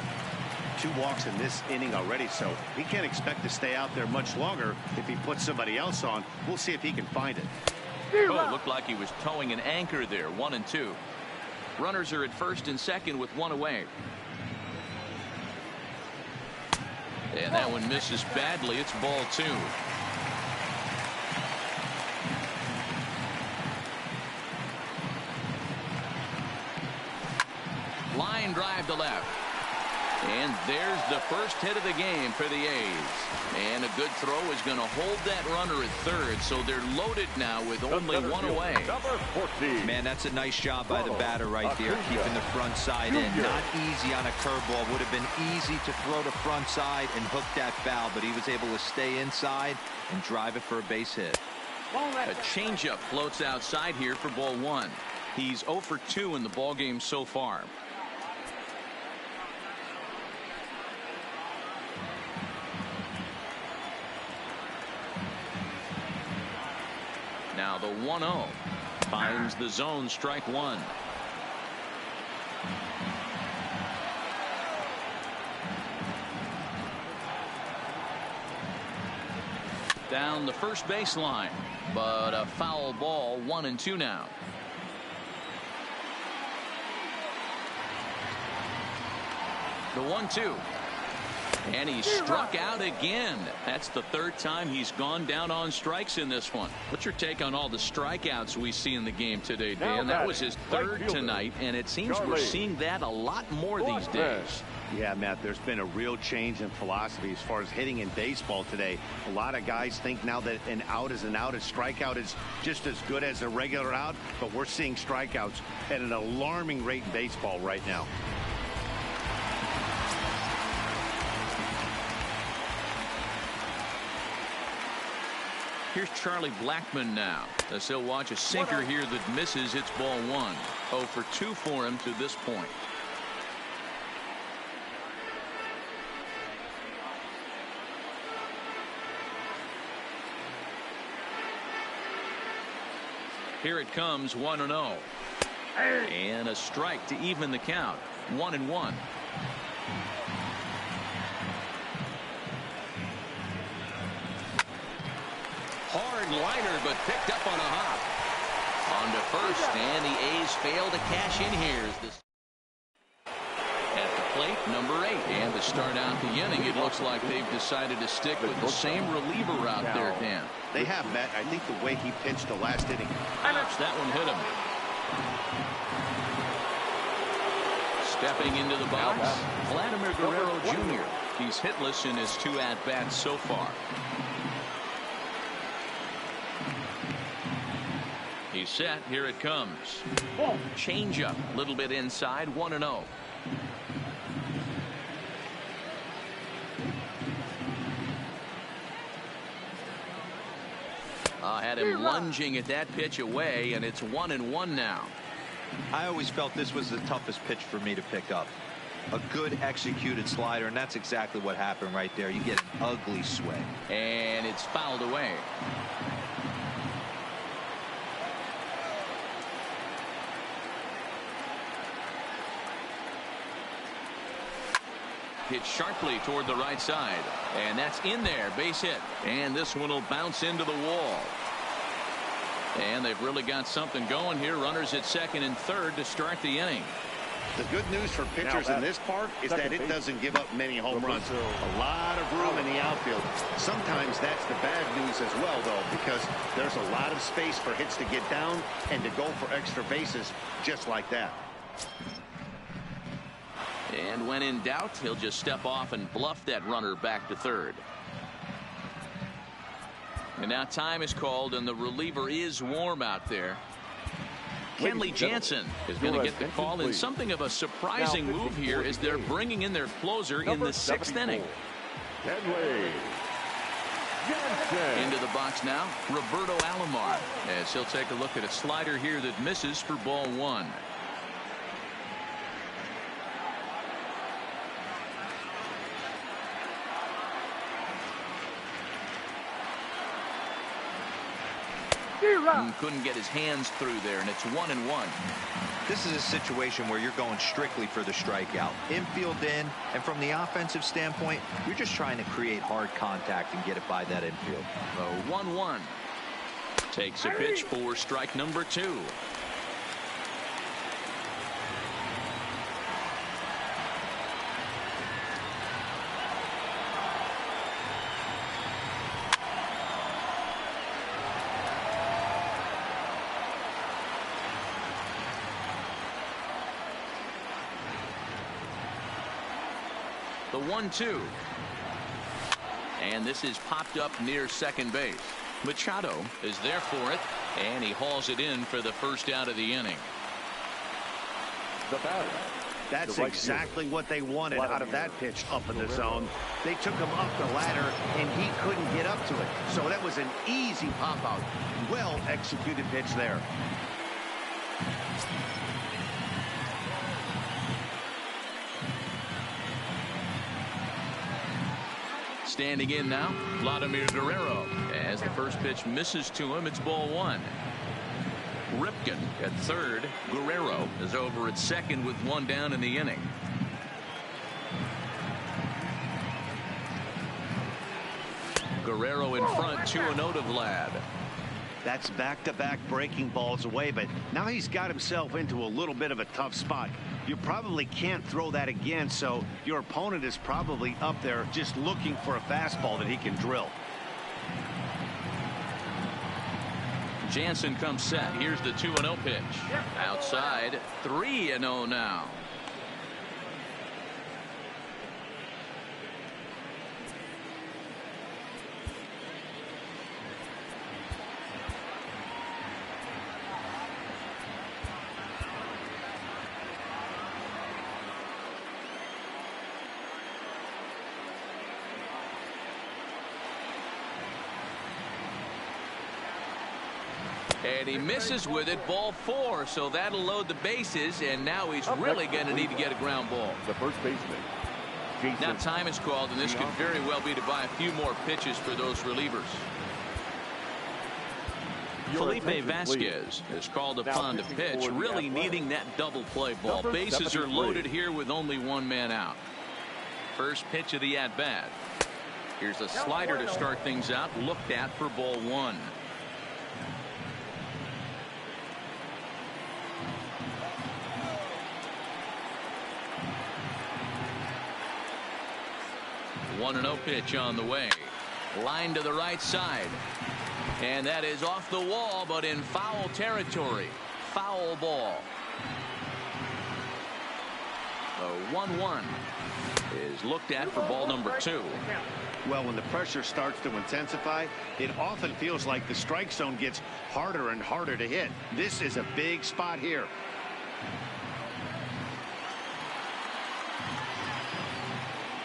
2 walks in this inning already, so he can't expect to stay out there much longer. If he puts somebody else on, we'll see if he can find it. Oh, it looked like he was towing an anchor there. 1 and 2. Runners are at first and second with 1 away. And that one misses badly. It's ball 2. Line drive to left. And there's the first hit of the game for the A's. And a good throw is going to hold that runner at third, so they're loaded now with only 1 away. Man, that's a nice job by the batter right there, keeping the front side in. Not easy on a curveball. Would have been easy to throw the front side and hook that foul, but he was able to stay inside and drive it for a base hit. A changeup floats outside here for ball 1. He's 0 for 2 in the ballgame so far. Now the 1-0 finds the zone, strike 1. Down the first baseline, but a foul ball. 1 and 2 now. The 1-2. And he struck out again. That's the 3rd time he's gone down on strikes in this one. What's your take on all the strikeouts we see in the game today, Dan? That was his 3rd tonight, and it seems we're seeing that a lot more these days. Yeah, Matt, there's been a real change in philosophy as far as hitting in baseball today. A lot of guys think now that an out is an out. A strikeout is just as good as a regular out, but we're seeing strikeouts at an alarming rate in baseball right now. Here's Charlie Blackmon now, as he'll watch a sinker here that misses. It's ball 1. 0 for 2 for him to this point. Here it comes, 1-0. And a strike to even the count. 1-1. Hard liner, but picked up on a hop. On to first, and the A's fail to cash in here. At the plate, number 8. And to start out the inning, it looks like they've decided to stick with the same reliever out there, Dan. They have, Matt. I think the way he pitched the last inning. Ouch, that one hit him. Stepping into the box, Vladimir Guerrero Jr. He's hitless in his 2 at-bats so far. He's set. Here it comes. Changeup, a little bit inside. 1-0. Had him lunging at that pitch away, and it's 1-1 now. I always felt this was the toughest pitch for me to pick up. A good executed slider, and that's exactly what happened right there. You get an ugly swing. And it's fouled away. Hit sharply toward the right side, and that's in there. Base hit, and this one will bounce into the wall. And they've really got something going here. Runners at second and third to start the inning. The good news for pitchers in this park is that it doesn't give up many home runs. A lot of room in the outfield. Sometimes that's the bad news as well, though, because there's a lot of space for hits to get down and to go for extra bases just like that. And when in doubt, he'll just step off and bluff that runner back to third. And now time is called, and the reliever is warm out there. Kenley Jansen is going to get the call in something of a surprising move here as they're bringing in their closer in the 6th inning. Kenley Jansen. Into the box now, Roberto Alomar, as he'll take a look at a slider here that misses for ball 1. Couldn't get his hands through there, and it's 1-1. This is a situation where you're going strictly for the strikeout. Infield in, and from the offensive standpoint, you're just trying to create hard contact and get it by that infield. 1-1. Takes a pitch for strike number 2. The 1-2. And this is popped up near second base. Machado is there for it, and he hauls it in for the first out of the inning. The batter. That's exactly what they wanted out of that pitch up in the zone. They took him up the ladder, and he couldn't get up to it. So that was an easy pop-out. Well executed pitch there. Standing in now, Vladimir Guerrero. As the first pitch misses to him, it's ball 1. Ripken at third. Guerrero is over at second with 1 down in the inning. Guerrero in front, 2-0 to Vlad. That's back-to-back breaking balls away, but now he's got himself into a little bit of a tough spot. You probably can't throw that again, so your opponent is probably up there just looking for a fastball that he can drill. Jansen comes set. Here's the 2-0 pitch. Outside, 3-0 now. And he misses with it, ball 4, so that'll load the bases, and now he's really going to need to get a ground ball. The first baseman. Jason. Now time is called, and this could very well be to buy a few more pitches for those relievers. Felipe Vasquez is called upon to pitch, really needing that double play ball. Bases are loaded here with only 1 man out. First pitch of the at-bat. Here's a slider to start things out, looked at for ball 1. One 1-0 pitch on the way. Line to the right side. And that is off the wall, but in foul territory. Foul ball. The 1-1 is looked at for ball number 2. Well, when the pressure starts to intensify, it often feels like the strike zone gets harder and harder to hit. This is a big spot here.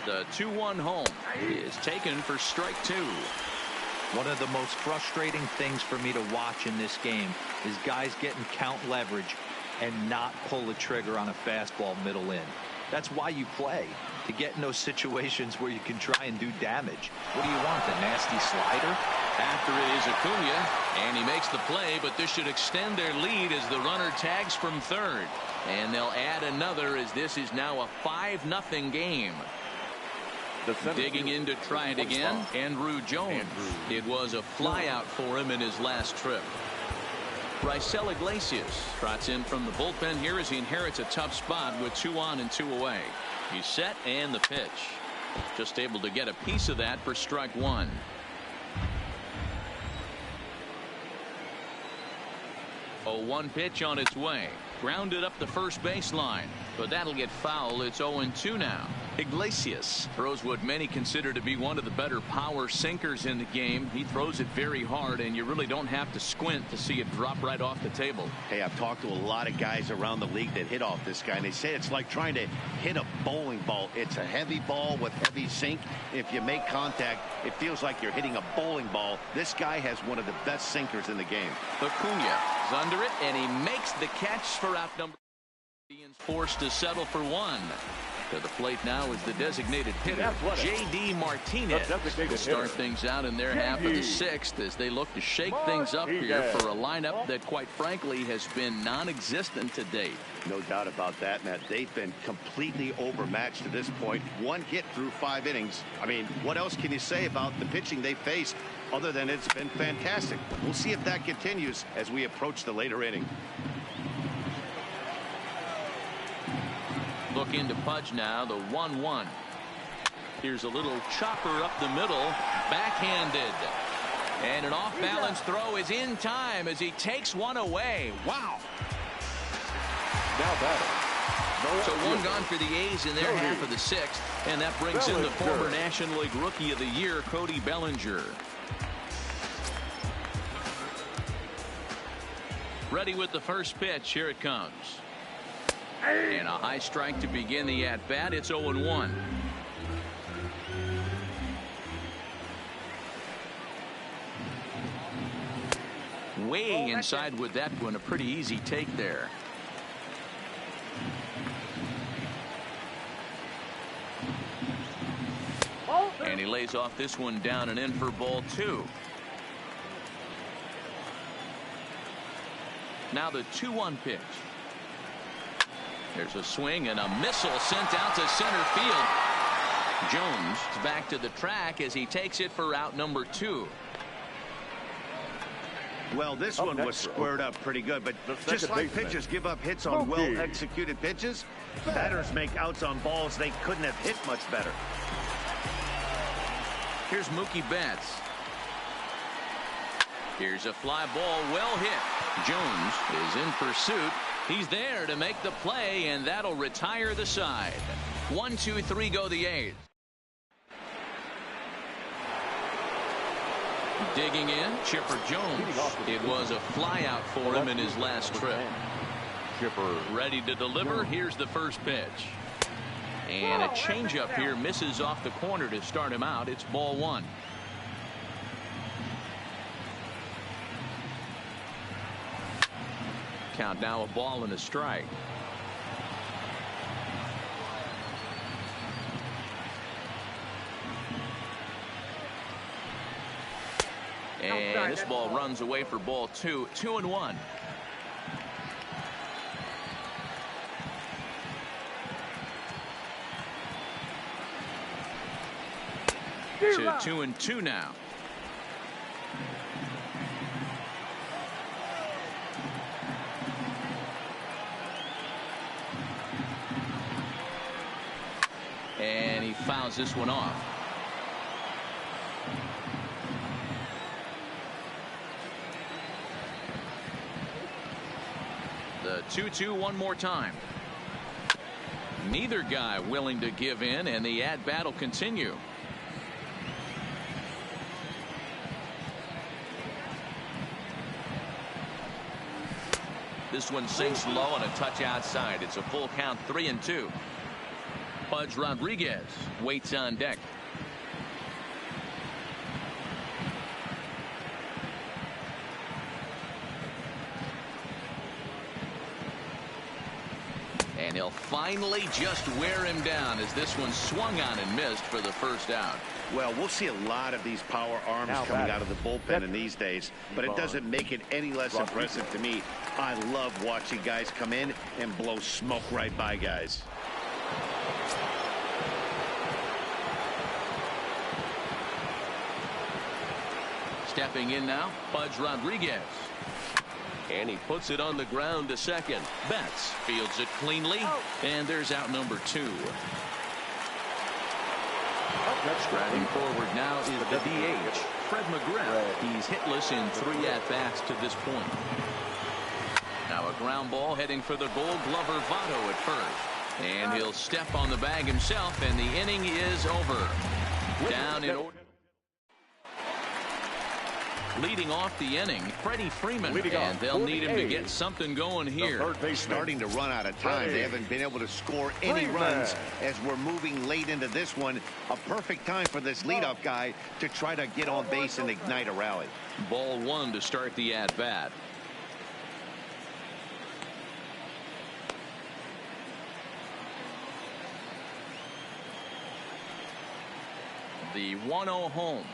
The 2-1 home is taken for strike 2. One of the most frustrating things for me to watch in this game is guys getting count leverage and not pull the trigger on a fastball middle in. That's why you play, to get in those situations where you can try and do damage. What do you want, the nasty slider? After it is Acuna, and he makes the play, but this should extend their lead as the runner tags from third. And they'll add another as this is now a 5-0 game. Digging in to try it again, Andrew Jones. It was a flyout for him in his last trip. Raisel Iglesias trots in from the bullpen here as he inherits a tough spot with 2 on and 2 away. He's set, and the pitch. Just able to get a piece of that for strike 1. A 1 pitch on its way. Grounded up the first baseline. but that'll get foul. It's 0-2 now. Iglesias throws what many consider to be one of the better power sinkers in the game. He throws it very hard, and you really don't have to squint to see it drop right off the table. Hey, I've talked to a lot of guys around the league that hit off this guy, and they say it's like trying to hit a bowling ball. It's a heavy ball with heavy sink. If you make contact, it feels like you're hitting a bowling ball. This guy has one of the best sinkers in the game. Acuna is under it, and he makes the catch for out number. Indians forced to settle for one. To the plate now is the designated hitter, J.D. Martinez. To start things out in their half of the sixth as they look to shake things up here for a lineup that, quite frankly, has been non-existent to date. No doubt about that, Matt. They've been completely overmatched to this point. One hit through 5 innings. I mean, what else can you say about the pitching they faced other than it's been fantastic? We'll see if that continues as we approach the later inning. Look into Pudge now, the 1-1. Here's a little chopper up the middle, backhanded. And an off-balance throw is in time as he takes one away. Wow. Now batting. So one gone for the A's in their half of the sixth, and that brings in the former National League Rookie of the Year, Cody Bellinger. Ready with the first pitch. Here it comes. And a high strike to begin the at-bat. It's 0-1. Way inside with that one. A pretty easy take there. And he lays off this one down and in for ball 2. Now the 2-1 pitch. There's a swing and a missile sent out to center field. Jones is back to the track as he takes it for out number 2. Well, this one was squared up pretty good, but just like pitchers give up hits on well-executed pitches, batters make outs on balls they couldn't have hit much better. Here's Mookie Betts. Here's a fly ball, well hit. Jones is in pursuit. He's there to make the play, and that'll retire the side. 1, 2, 3 go the A's. Digging in, Chipper Jones. It was a fly out for him in his last trip. Chipper ready to deliver. Here's the first pitch. And a changeup here misses off the corner to start him out. It's ball 1. Count now, a ball and a strike. And this ball runs away for ball 2. 2-1. To 2-2 now. And he fouls this one off. The 2-2 one more time. Neither guy willing to give in, and the at-bat will continue. This one sinks low and a touch outside. It's a full count, 3-2. Pudge Rodriguez waits on deck. And he'll finally just wear him down as this one swung on and missed for the first out. Well, we'll see a lot of these power arms coming out of the bullpen in these days, but it doesn't make it any less impressive to me. I love watching guys come in and blow smoke right by guys. Stepping in now, Pudge Rodriguez. And he puts it on the ground to second. Betts fields it cleanly, and there's out number 2. Striding forward now is the DH, Fred McGriff. He's hitless in 3 at-bats to this point. Now a ground ball heading for the Gold Glover Votto at first. And he'll step on the bag himself, and the inning is over. Down in order. Leading off the inning, Freddie Freeman, and they'll need him to get something going here. Starting to run out of time. They haven't been able to score any runs as we're moving late into this one. A perfect time for this leadoff guy to try to get on base and ignite a rally. Ball one to start the at-bat. The 1-0 home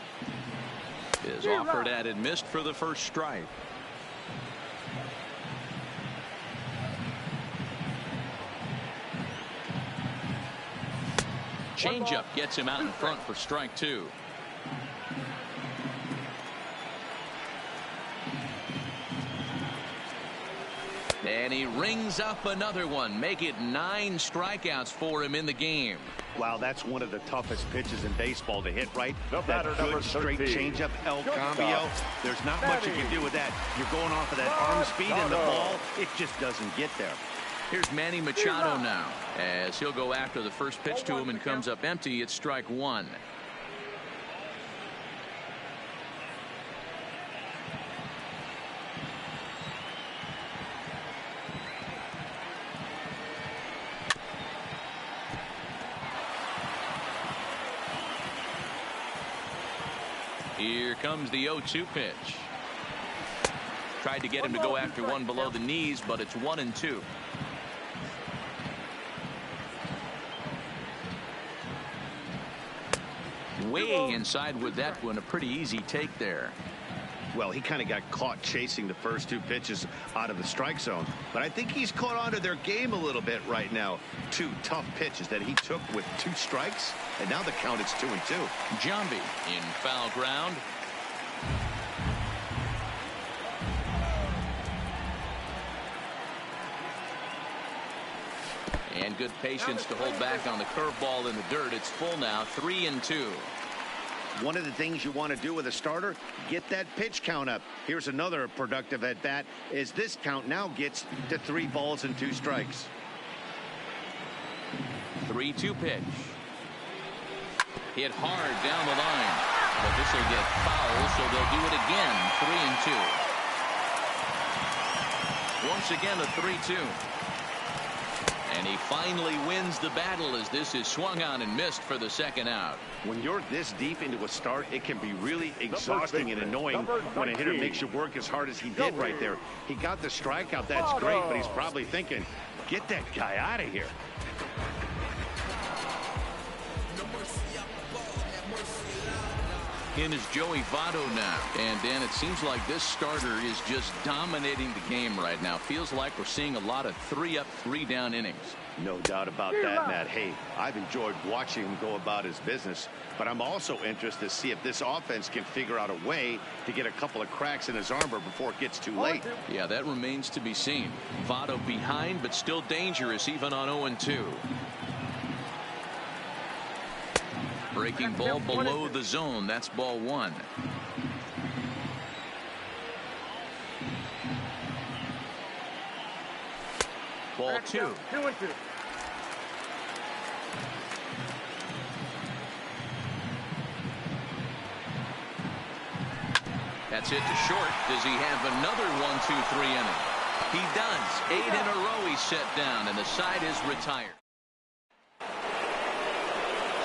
is offered at and missed for the first strike. Changeup gets him out in front for strike two. And he rings up another one. Make it 9 strikeouts for him in the game. Wow, that's one of the toughest pitches in baseball to hit, right? The batter, that good straight changeup, El Cambio. There's not much you can do with that. You're going off of that arm speed and the ball. It just doesn't get there. Here's Manny Machado now, as he'll go after the first pitch to him and comes up empty. It's strike one. Here comes the 0-2 pitch. Tried to get him to go after one below the knees, but it's 1-2. Way inside with that one. A pretty easy take there. Well, he kind of got caught chasing the first 2 pitches out of the strike zone. But I think he's caught onto their game a little bit right now. 2 tough pitches that he took with 2 strikes. And now the count is 2-2. Jambi in foul ground. And good patience to hold back on the curveball in the dirt. It's full now, 3-2. One of the things you want to do with a starter, get that pitch count up. Here's another productive at bat as this count now gets to 3 balls and 2 strikes. 3-2 pitch. Hit hard down the line, but this will get foul, so they'll do it again. 3-2. Once again, a 3-2. And he finally wins the battle as this is swung on and missed for the second out. When you're this deep into a start, it can be really exhausting and annoying when a hitter makes you work as hard as he did right there. He got the strikeout. That's great, but he's probably thinking, get that guy out of here. In is Joey Votto now. And Dan, it seems like this starter is just dominating the game right now. Feels like we're seeing a lot of 3-up, 3-down innings. No doubt about that, Matt. Hey, I've enjoyed watching him go about his business, but I'm also interested to see if this offense can figure out a way to get a couple of cracks in his armor before it gets too late. Yeah, that remains to be seen. Votto behind, but still dangerous even on 0-2. Breaking ball below the zone. That's ball one. Ball two. 2-2. That's it to short. Does he have another 1-2-3 inning? He does. 8 in a row he's set down, and the side is retired.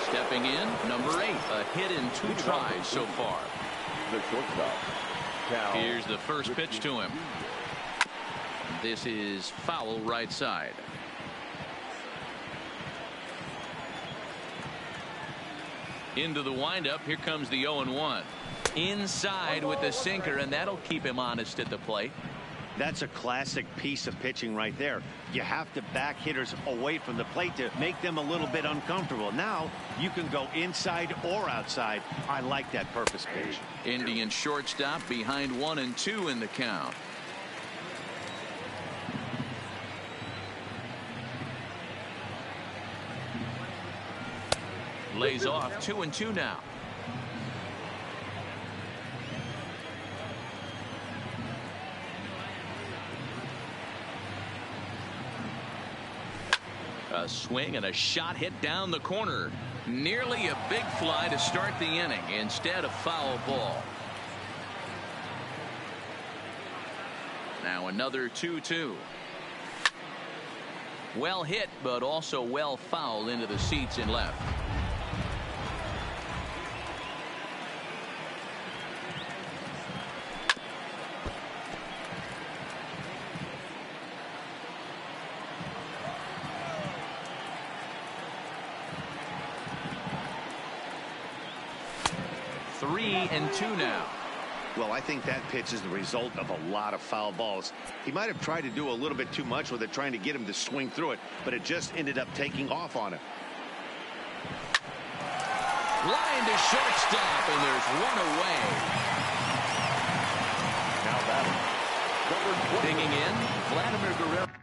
Stepping in, number 8, a hit in 2 tries so far. The shortstop. Here's the first pitch to him. This is foul right side. Into the windup. Here comes the 0-1. Inside with the sinker, and that'll keep him honest at the plate. That's a classic piece of pitching right there. You have to back hitters away from the plate to make them a little bit uncomfortable. Now you can go inside or outside. I like that purpose pitch. Indian shortstop behind 1-2 in the count. Lays off 2-2 now. A A swing and a shot hit down the corner. Nearly a big fly to start the inning. Instead, a foul ball. Now another 2-2. Well hit, but also well fouled into the seats in left. Three and two now. Well, I think that pitch is the result of a lot of foul balls. He might have tried to do a little bit too much with it, trying to get him to swing through it, but it just ended up taking off on him. Line to shortstop, and there's one away. Now batting, number 20. Digging in, Vladimir Guerrero.